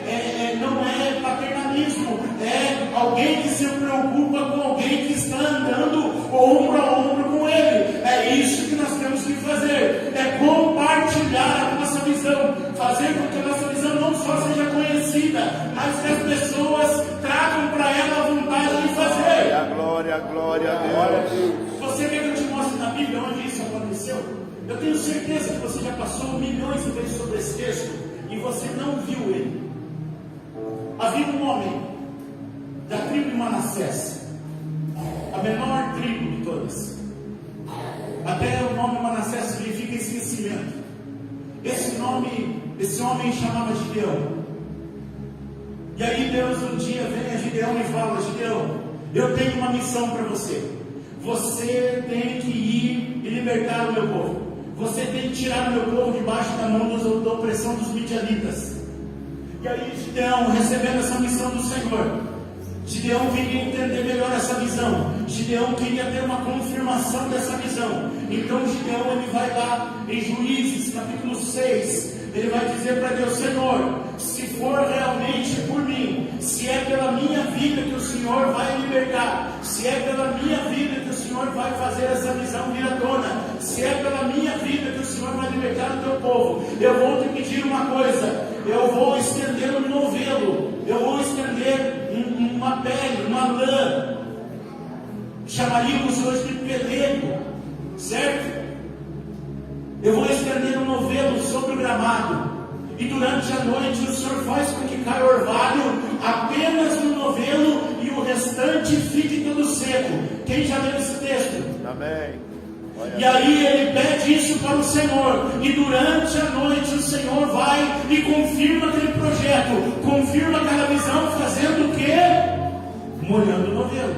paternalismo, é alguém que se preocupa com alguém que está andando ombro a ombro com ele. É isso que nós temos que fazer, é compartilhar a nossa visão, fazer com que a nossa visão não só seja conhecida, mas que as pessoas tragam para ela a vontade de fazer. Glória, glória a Deus. Você quer que eu te mostre na Bíblia onde isso aconteceu? Eu tenho certeza que você já passou milhões de vezes sobre esse texto e você não viu ele. Havia um homem da tribo de Manassés, a menor tribo de todas. Até o nome Manassés significa conhecimento. Esse homem chamava Gideão. E aí Deus um dia vem a Gideão e fala: Gideão, eu tenho uma missão para você. Você tem que ir e libertar o meu povo. Você tem que tirar o meu povo debaixo da mão da opressão dos midianitas. E aí Gideão, recebendo essa missão do Senhor, Gideão queria entender melhor essa visão. Gideão queria ter uma confirmação dessa visão. Então Gideão, ele vai lá em Juízes capítulo 6. Ele vai dizer para Deus: Senhor, se for realmente por mim, se é pela minha vida que o Senhor vai libertar, se é pela minha vida que o Senhor vai fazer essa visão vir à tona, se é pela minha vida que o Senhor vai libertar o teu povo, eu vou te pedir uma coisa: eu vou estender um novelo, eu vou estender uma pele, uma lã, chamaríamos hoje de pelego, certo? Eu vou estender um novelo sobre o gramado, e durante a noite o Senhor faz com que caia orvalho apenas no novelo e o restante fique todo seco. Quem já leu esse texto? Amém. E aí ele pede isso para o Senhor, e durante a noite o Senhor vai e confirma aquele projeto, confirma aquela visão, fazendo o quê? Molhando o novelo.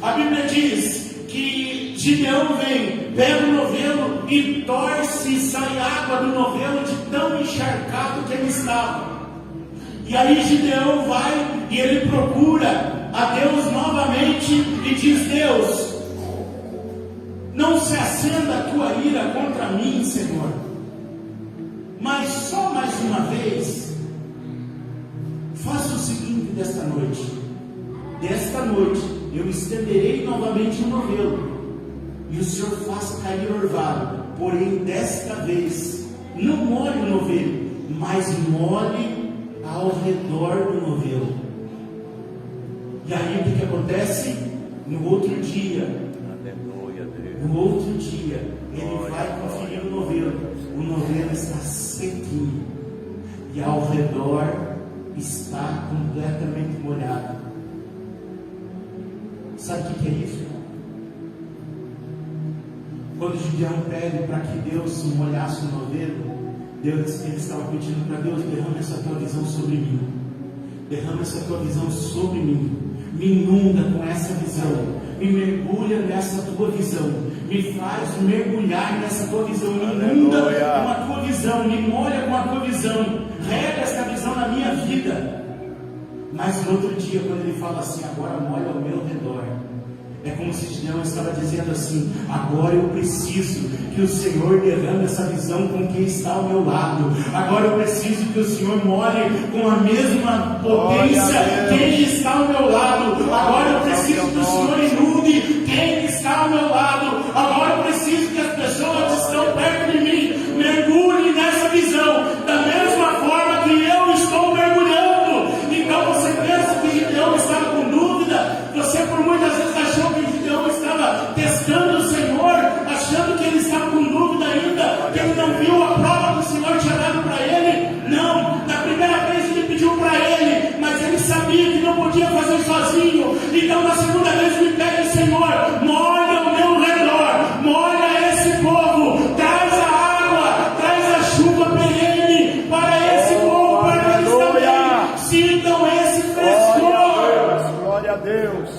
A Bíblia diz que Gideão vem, pega o novelo e torce e sai água do novelo de tão encharcado que ele estava. E aí Gideão vai e ele procura a Deus novamente e diz: Deus, não se acenda a tua ira contra mim, Senhor, mas só mais uma vez, faça o seguinte desta noite. Desta noite eu estenderei novamente o novelo, e o Senhor faz cair orvalho, porém desta vez não molhe o novelo, mas molhe ao redor do novelo. E aí o que acontece? No outro dia, ele vai conferir o novelo está sequinho, e ao redor está completamente molhado. Sabe o que é isso? Quando Gideão pede para que Deus molhasse o novelo, ele estava pedindo para Deus: derrama essa tua visão sobre mim, derrama essa tua visão sobre mim, me inunda com essa visão, me mergulha nessa tua visão, me faz mergulhar nessa tua visão, me inunda com a tua visão, me molha com a tua visão, rega essa visão na minha vida. Mas no outro dia, quando ele fala assim: agora molha ao meu redor, é como se Gideão estava dizendo assim: agora eu preciso que o Senhor derrame essa visão com quem está ao meu lado. Agora eu preciso que o Senhor molhe com a mesma potência quem está ao meu lado. Agora eu preciso que o Senhor inunde quem está ao meu lado. Agora eu preciso que as pessoas que estão perto de mim mergulhem nessa visão da mesma forma que eu estou mergulhando. Então você pensa que Gideão estava com dúvida? Você por muitas vezes achou que Gideão estava testando o Senhor, achando que ele estava com dúvida ainda, que ele não viu a prova que o Senhor tinha dado para ele? Não, na primeira vez ele pediu para ele, mas ele sabia que não podia fazer sozinho. Então na segunda vez ele pede: Senhor, molha o meu redor, molha esse povo, traz a água, traz a chuva perene para esse povo, para que eles também sintam esse frescor. Glória a Deus.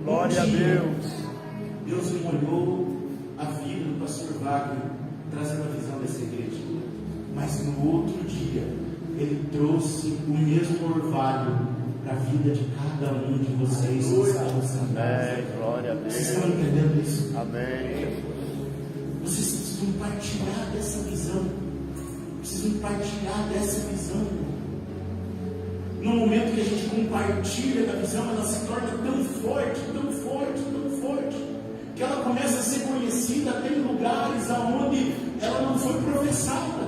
Glória a Deus. Deus molhou a vida do pastor Wagner, trazendo a visão dessa igreja. Mas no outro dia, ele trouxe o mesmo orvalho para a vida de cada um de vocês que estavam sentados. Amém. Glória a Deus. Vocês estão entendendo isso? Amém. Vocês precisam partilhar dessa visão. Precisam partilhar dessa visão. No momento que a gente compartilha da visão, ela se torna tão forte, tão forte, tão forte, que ela começa a ser conhecida até em lugares aonde ela não foi professada.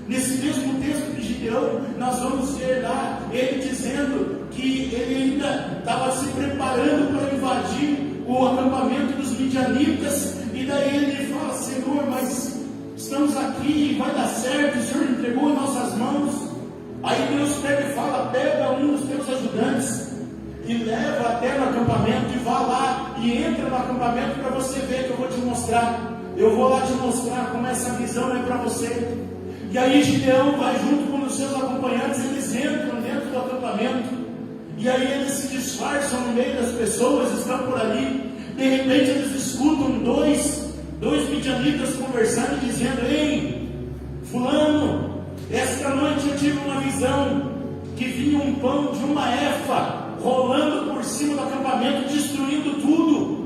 Nesse mesmo texto de Gideão, nós vamos ver lá ele dizendo que ele ainda estava se preparando para invadir o acampamento dos midianitas, e daí ele fala: Senhor, mas estamos aqui, vai dar certo, o Senhor entregou em nossas mãos. Aí Deus pega e fala: pega um dos teus ajudantes e leva até no acampamento, e vá lá e entra no acampamento para você ver que eu vou te mostrar. eu vou lá te mostrar como essa visão é para você. E aí Gideão vai junto com os seus acompanhantes, eles entram dentro do acampamento, e aí eles se disfarçam no meio das pessoas, estão por ali. De repente eles escutam dois midianitas conversando e dizendo: ei, fulano, esta noite eu tive uma visão, que vinha um pão de uma efa, rolando por cima do acampamento, destruindo tudo.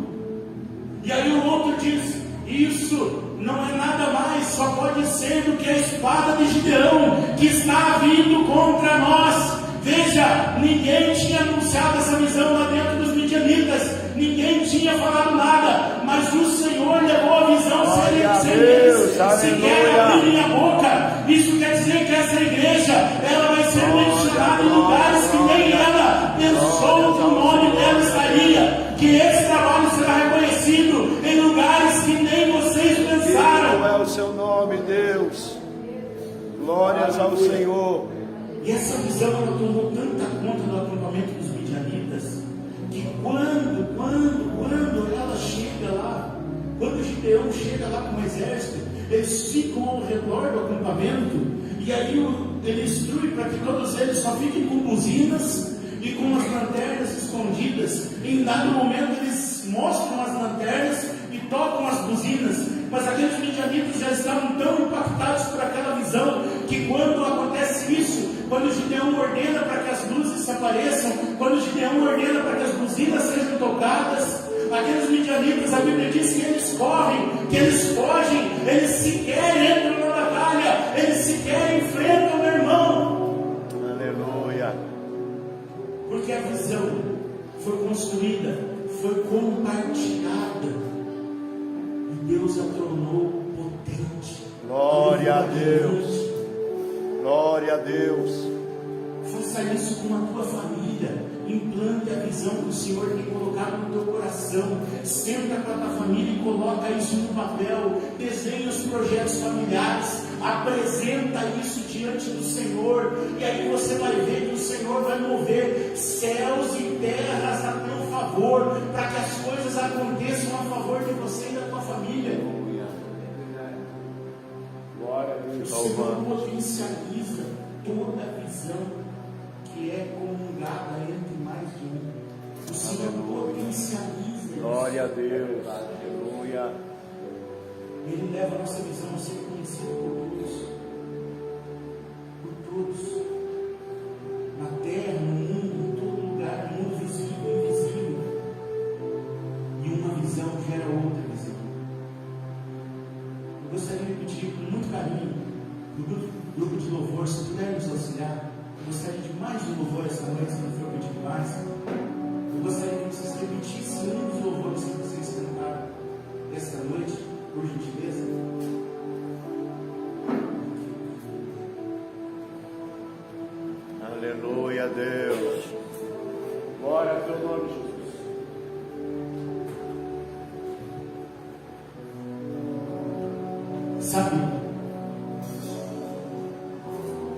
E aí o outro diz: isso não é nada mais, só pode ser do que a espada de Gideão, que está vindo contra nós. Veja, ninguém tinha anunciado essa visão lá dentro dos midianitas, ninguém tinha falado nada, mas o Senhor levou a visão sem eles sequer abrirem a boca. Isso quer dizer que essa igreja, ela vai ser mencionada em lugares que nem ela pensou que o nome dela estaria, que esse trabalho será reconhecido em lugares que nem vocês pensaram. É o seu nome, Deus. Glórias ao Senhor. E essa visão ela tomou tanta conta do acampamento dos midianitas, que quando ela chega lá, quando Gideão chega lá com o exército, eles ficam ao redor do acampamento, e aí ele instrui para que todos eles só fiquem com buzinas e com as lanternas escondidas. Em dado momento eles mostram as lanternas e tocam as buzinas, mas aqueles midianitas já estavam tão impactados por aquela visão, que quando acontece isso, quando Gideão ordena para que as luzes se apareçam, quando Gideão ordena para que as buzinas sejam tocadas, aqueles midianitas, a Bíblia diz que eles correm, que eles fogem, eles sequer entram na batalha, eles sequer enfrentam o meu irmão. Aleluia. Porque a visão foi construída, foi compartilhada, e Deus a tornou potente. Glória a Deus. Glória a Deus. Faça isso com a tua família. Implante a visão que o Senhor tem colocado no teu coração. Senta com a tua família e coloca isso no papel. Desenha os projetos familiares. Apresenta isso diante do Senhor. E aí você vai ver que o Senhor vai mover céus e terras a teu favor, para que as coisas aconteçam a favor de você e da tua família. O Senhor potencializa toda a visão que é comungada entre mais de um. O Senhor potencializa. Glória a Deus. Aleluia. Ele leva a nossa visão a ser conhecida por todos, na terra, no mundo, em todo lugar, no mundo visível e invisível. E uma visão gera outra visão. Eu gostaria de pedir com muito carinho do grupo de louvor, se puder nos auxiliar. Eu gostaria de mais um louvor esta noite, se não for pedido mais. Eu gostaria que vocês repetissem um dos louvores que vocês cantaram esta noite, por gentileza. Aleluia, Deus. Glória ao teu nome, Jesus. Sabe,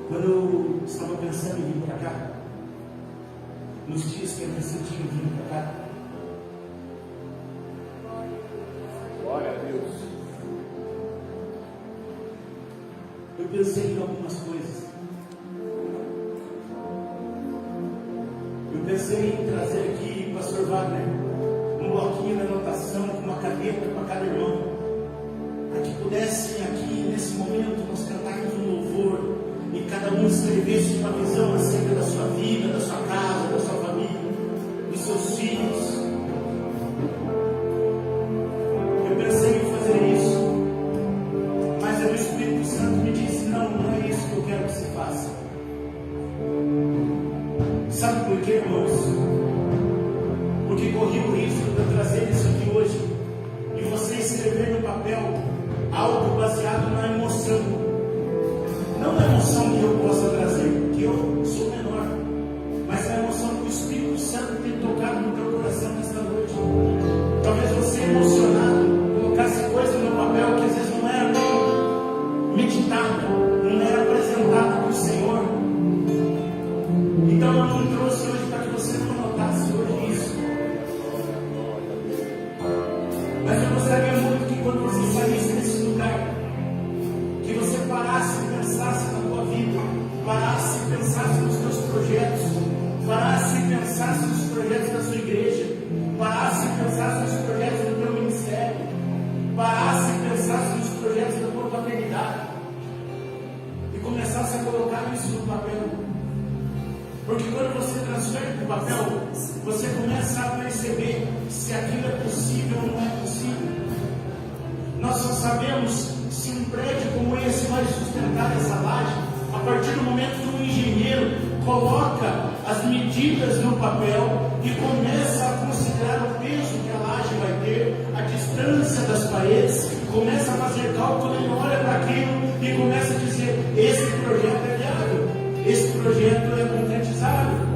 quando eu estava pensando em vir para cá, nos dias que antecediam vir para cá, Glória a Deus. eu pensei em algumas coisas. Eu pensei em trazer aqui, pastor Wagner, um bloquinho de anotação, com uma caneta para cada irmão, para que pudessem aqui, nesse momento, nós cantarmos um louvor, e cada um escrevesse uma visão acerca da sua vida, da sua casa, da sua família, dos seus filhos. Eu pensei em fazer isso, mas o Espírito Santo me disse: não é isso que eu quero que se faça. Sabe por quê, irmãos? Porque corri o risco de eu trazer isso aqui hoje e você escrever no papel algo baseado na emoção. Não na emoção que eu possa trazer, que eu sou menor, mas na emoção que o Espírito Santo tem tocado no teu coração nesta noite. Talvez você, emocionado, colocasse coisa no papel que às vezes não era nem meditada, não era apresentada para o Senhor. Então eu não trouxe hoje para que você não notasse hoje isso. Mas eu gostaria muito que quando você saísse sabemos se um prédio como esse vai sustentar essa laje a partir do momento que um engenheiro coloca as medidas no papel e começa a considerar o peso que a laje vai ter, a distância das paredes, começa a fazer cálculo, ele olha para aquilo e começa a dizer: esse projeto é viável, esse projeto é concretizado.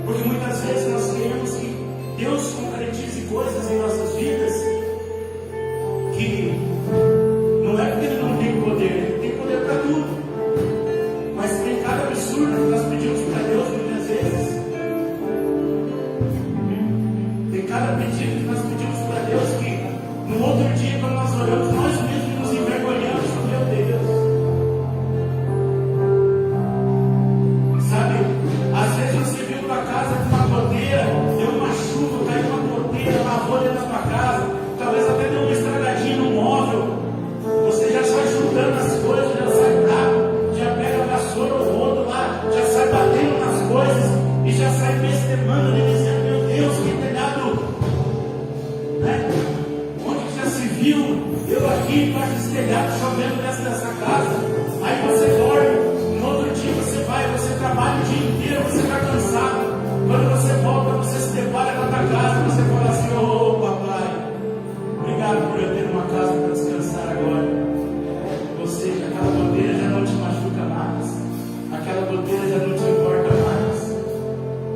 Porque muitas vezes nós queremos que Deus concretize coisas em nossas vidas que não é porque Ele não tem poder, Ele tem poder para tudo. Mas tem cada absurdo que nós pedimos para Deus muitas vezes. Tem cada pedido que nós pedimos para Deus que no outro dia, quando nós oramos, nós mesmos nos envergonhamos. Meu Deus. Sabe, às vezes você viu tua casa com uma goteira, deu uma chuva, caiu uma goteira, lavou dentro da tua casa, talvez até deu uma estragadinha no móvel. Você já sai juntando as coisas, já sai bravo, já pega a vassoura, o rodo lá, já sai batendo nas coisas e já sai bestemando, dizendo: meu Deus, que telhado, né? Onde já se viu eu aqui com esse telhado chovendo dentro dessa casa? Aí você dorme, no outro dia você vai, você trabalha o dia inteiro, você está cansado. Quando você volta, você se depara com a tua casa, você fala assim: ô papai, obrigado por eu ter uma casa para descansar agora. Ou seja, aquela goteira já não te machuca mais, aquela goteira já não te importa mais,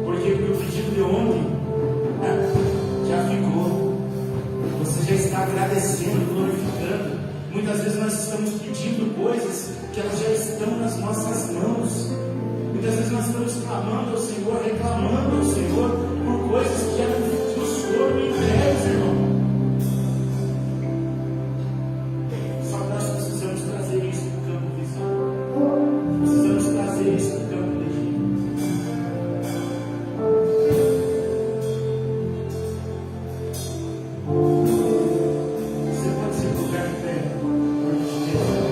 porque o pedido de ontem já ficou. Você já está agradecendo, glorificando. Muitas vezes nós estamos pedindo coisas que elas já estão nas nossas mãos. Muitas vezes nós estamos clamando ao Senhor, reclamando ao Senhor por coisas que já nos foram entregues, irmão. Só que nós precisamos trazer isso para o campo visível. Precisamos trazer isso para o campo legítimo. Você pode se colocar em pé, por gentileza.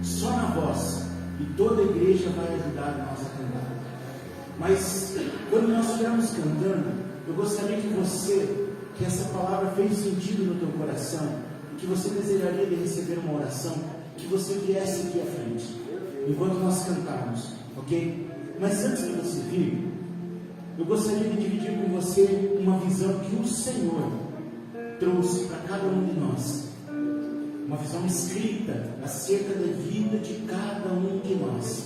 só na voz, e toda a igreja vai ajudar nós a cantar. Mas quando nós estivermos cantando, eu gostaria que essa palavra fez sentido no teu coração, e que você desejaria de receber uma oração, que você viesse aqui à frente, enquanto nós cantarmos, ok? Mas antes de você vir, eu gostaria de dividir com você uma visão que o Senhor trouxe para cada um de nós. Uma visão escrita acerca da vida de cada um de nós.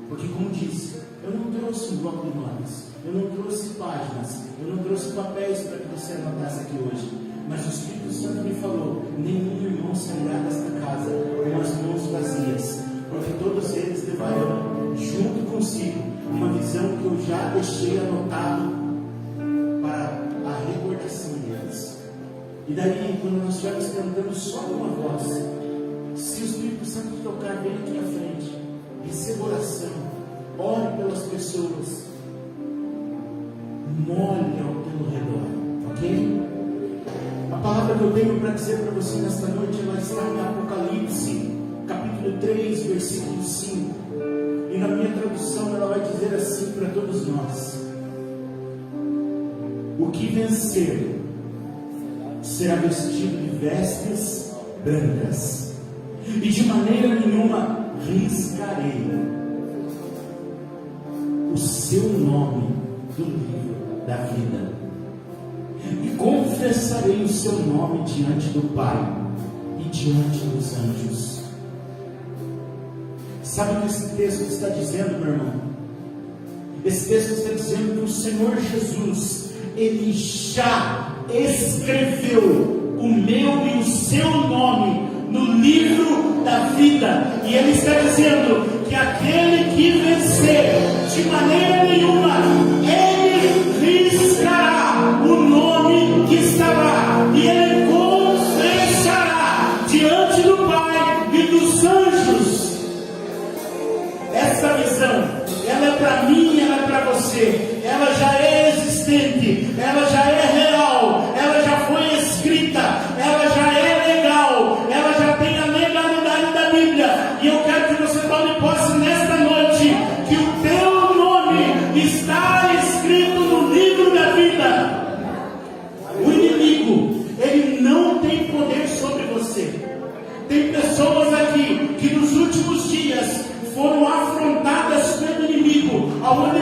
Porque, como disse, eu não trouxe um bloco de notas, eu não trouxe páginas, eu não trouxe papéis para que você anotasse aqui hoje. Mas o Espírito Santo me falou: nenhum irmão sairá desta casa com as mãos vazias, porque todos eles levarão junto consigo uma visão que eu já deixei anotado para a recordação deles. E daí, quando nós estivermos cantando só uma voz, se o Espírito Santo tocar bem aqui à frente, receba oração, ore pelas pessoas, molhe ao teu redor, ok? A palavra que eu tenho para dizer para você nesta noite, ela está em Apocalipse, capítulo 3, versículo 5. E na minha tradução ela vai dizer assim para todos nós: o que vencer será vestido de vestes brancas, e de maneira nenhuma riscarei o seu nome do livro da vida, e confessarei o seu nome diante do Pai e diante dos anjos. Sabe o que esse texto está dizendo, meu irmão? Esse texto está dizendo que o Senhor Jesus, Ele já escreveu o meu e o seu nome no livro da vida, e Ele está dizendo que aquele que vencer, de maneira nenhuma ele riscará o nome que está lá, e ele confessará diante do Pai e dos anjos. Essa visão, ela é para mim, ela é para você, ela já é existente, ela já é real, ela já foi escrita, ela já é legal, ela já tem a legalidade da Bíblia. E eu quero que você tome posse nesta noite, que o teu nome está escrito no livro da vida. O inimigo, ele não tem poder sobre você. Tem pessoas aqui que nos últimos dias foram afrontadas pelo inimigo, aonde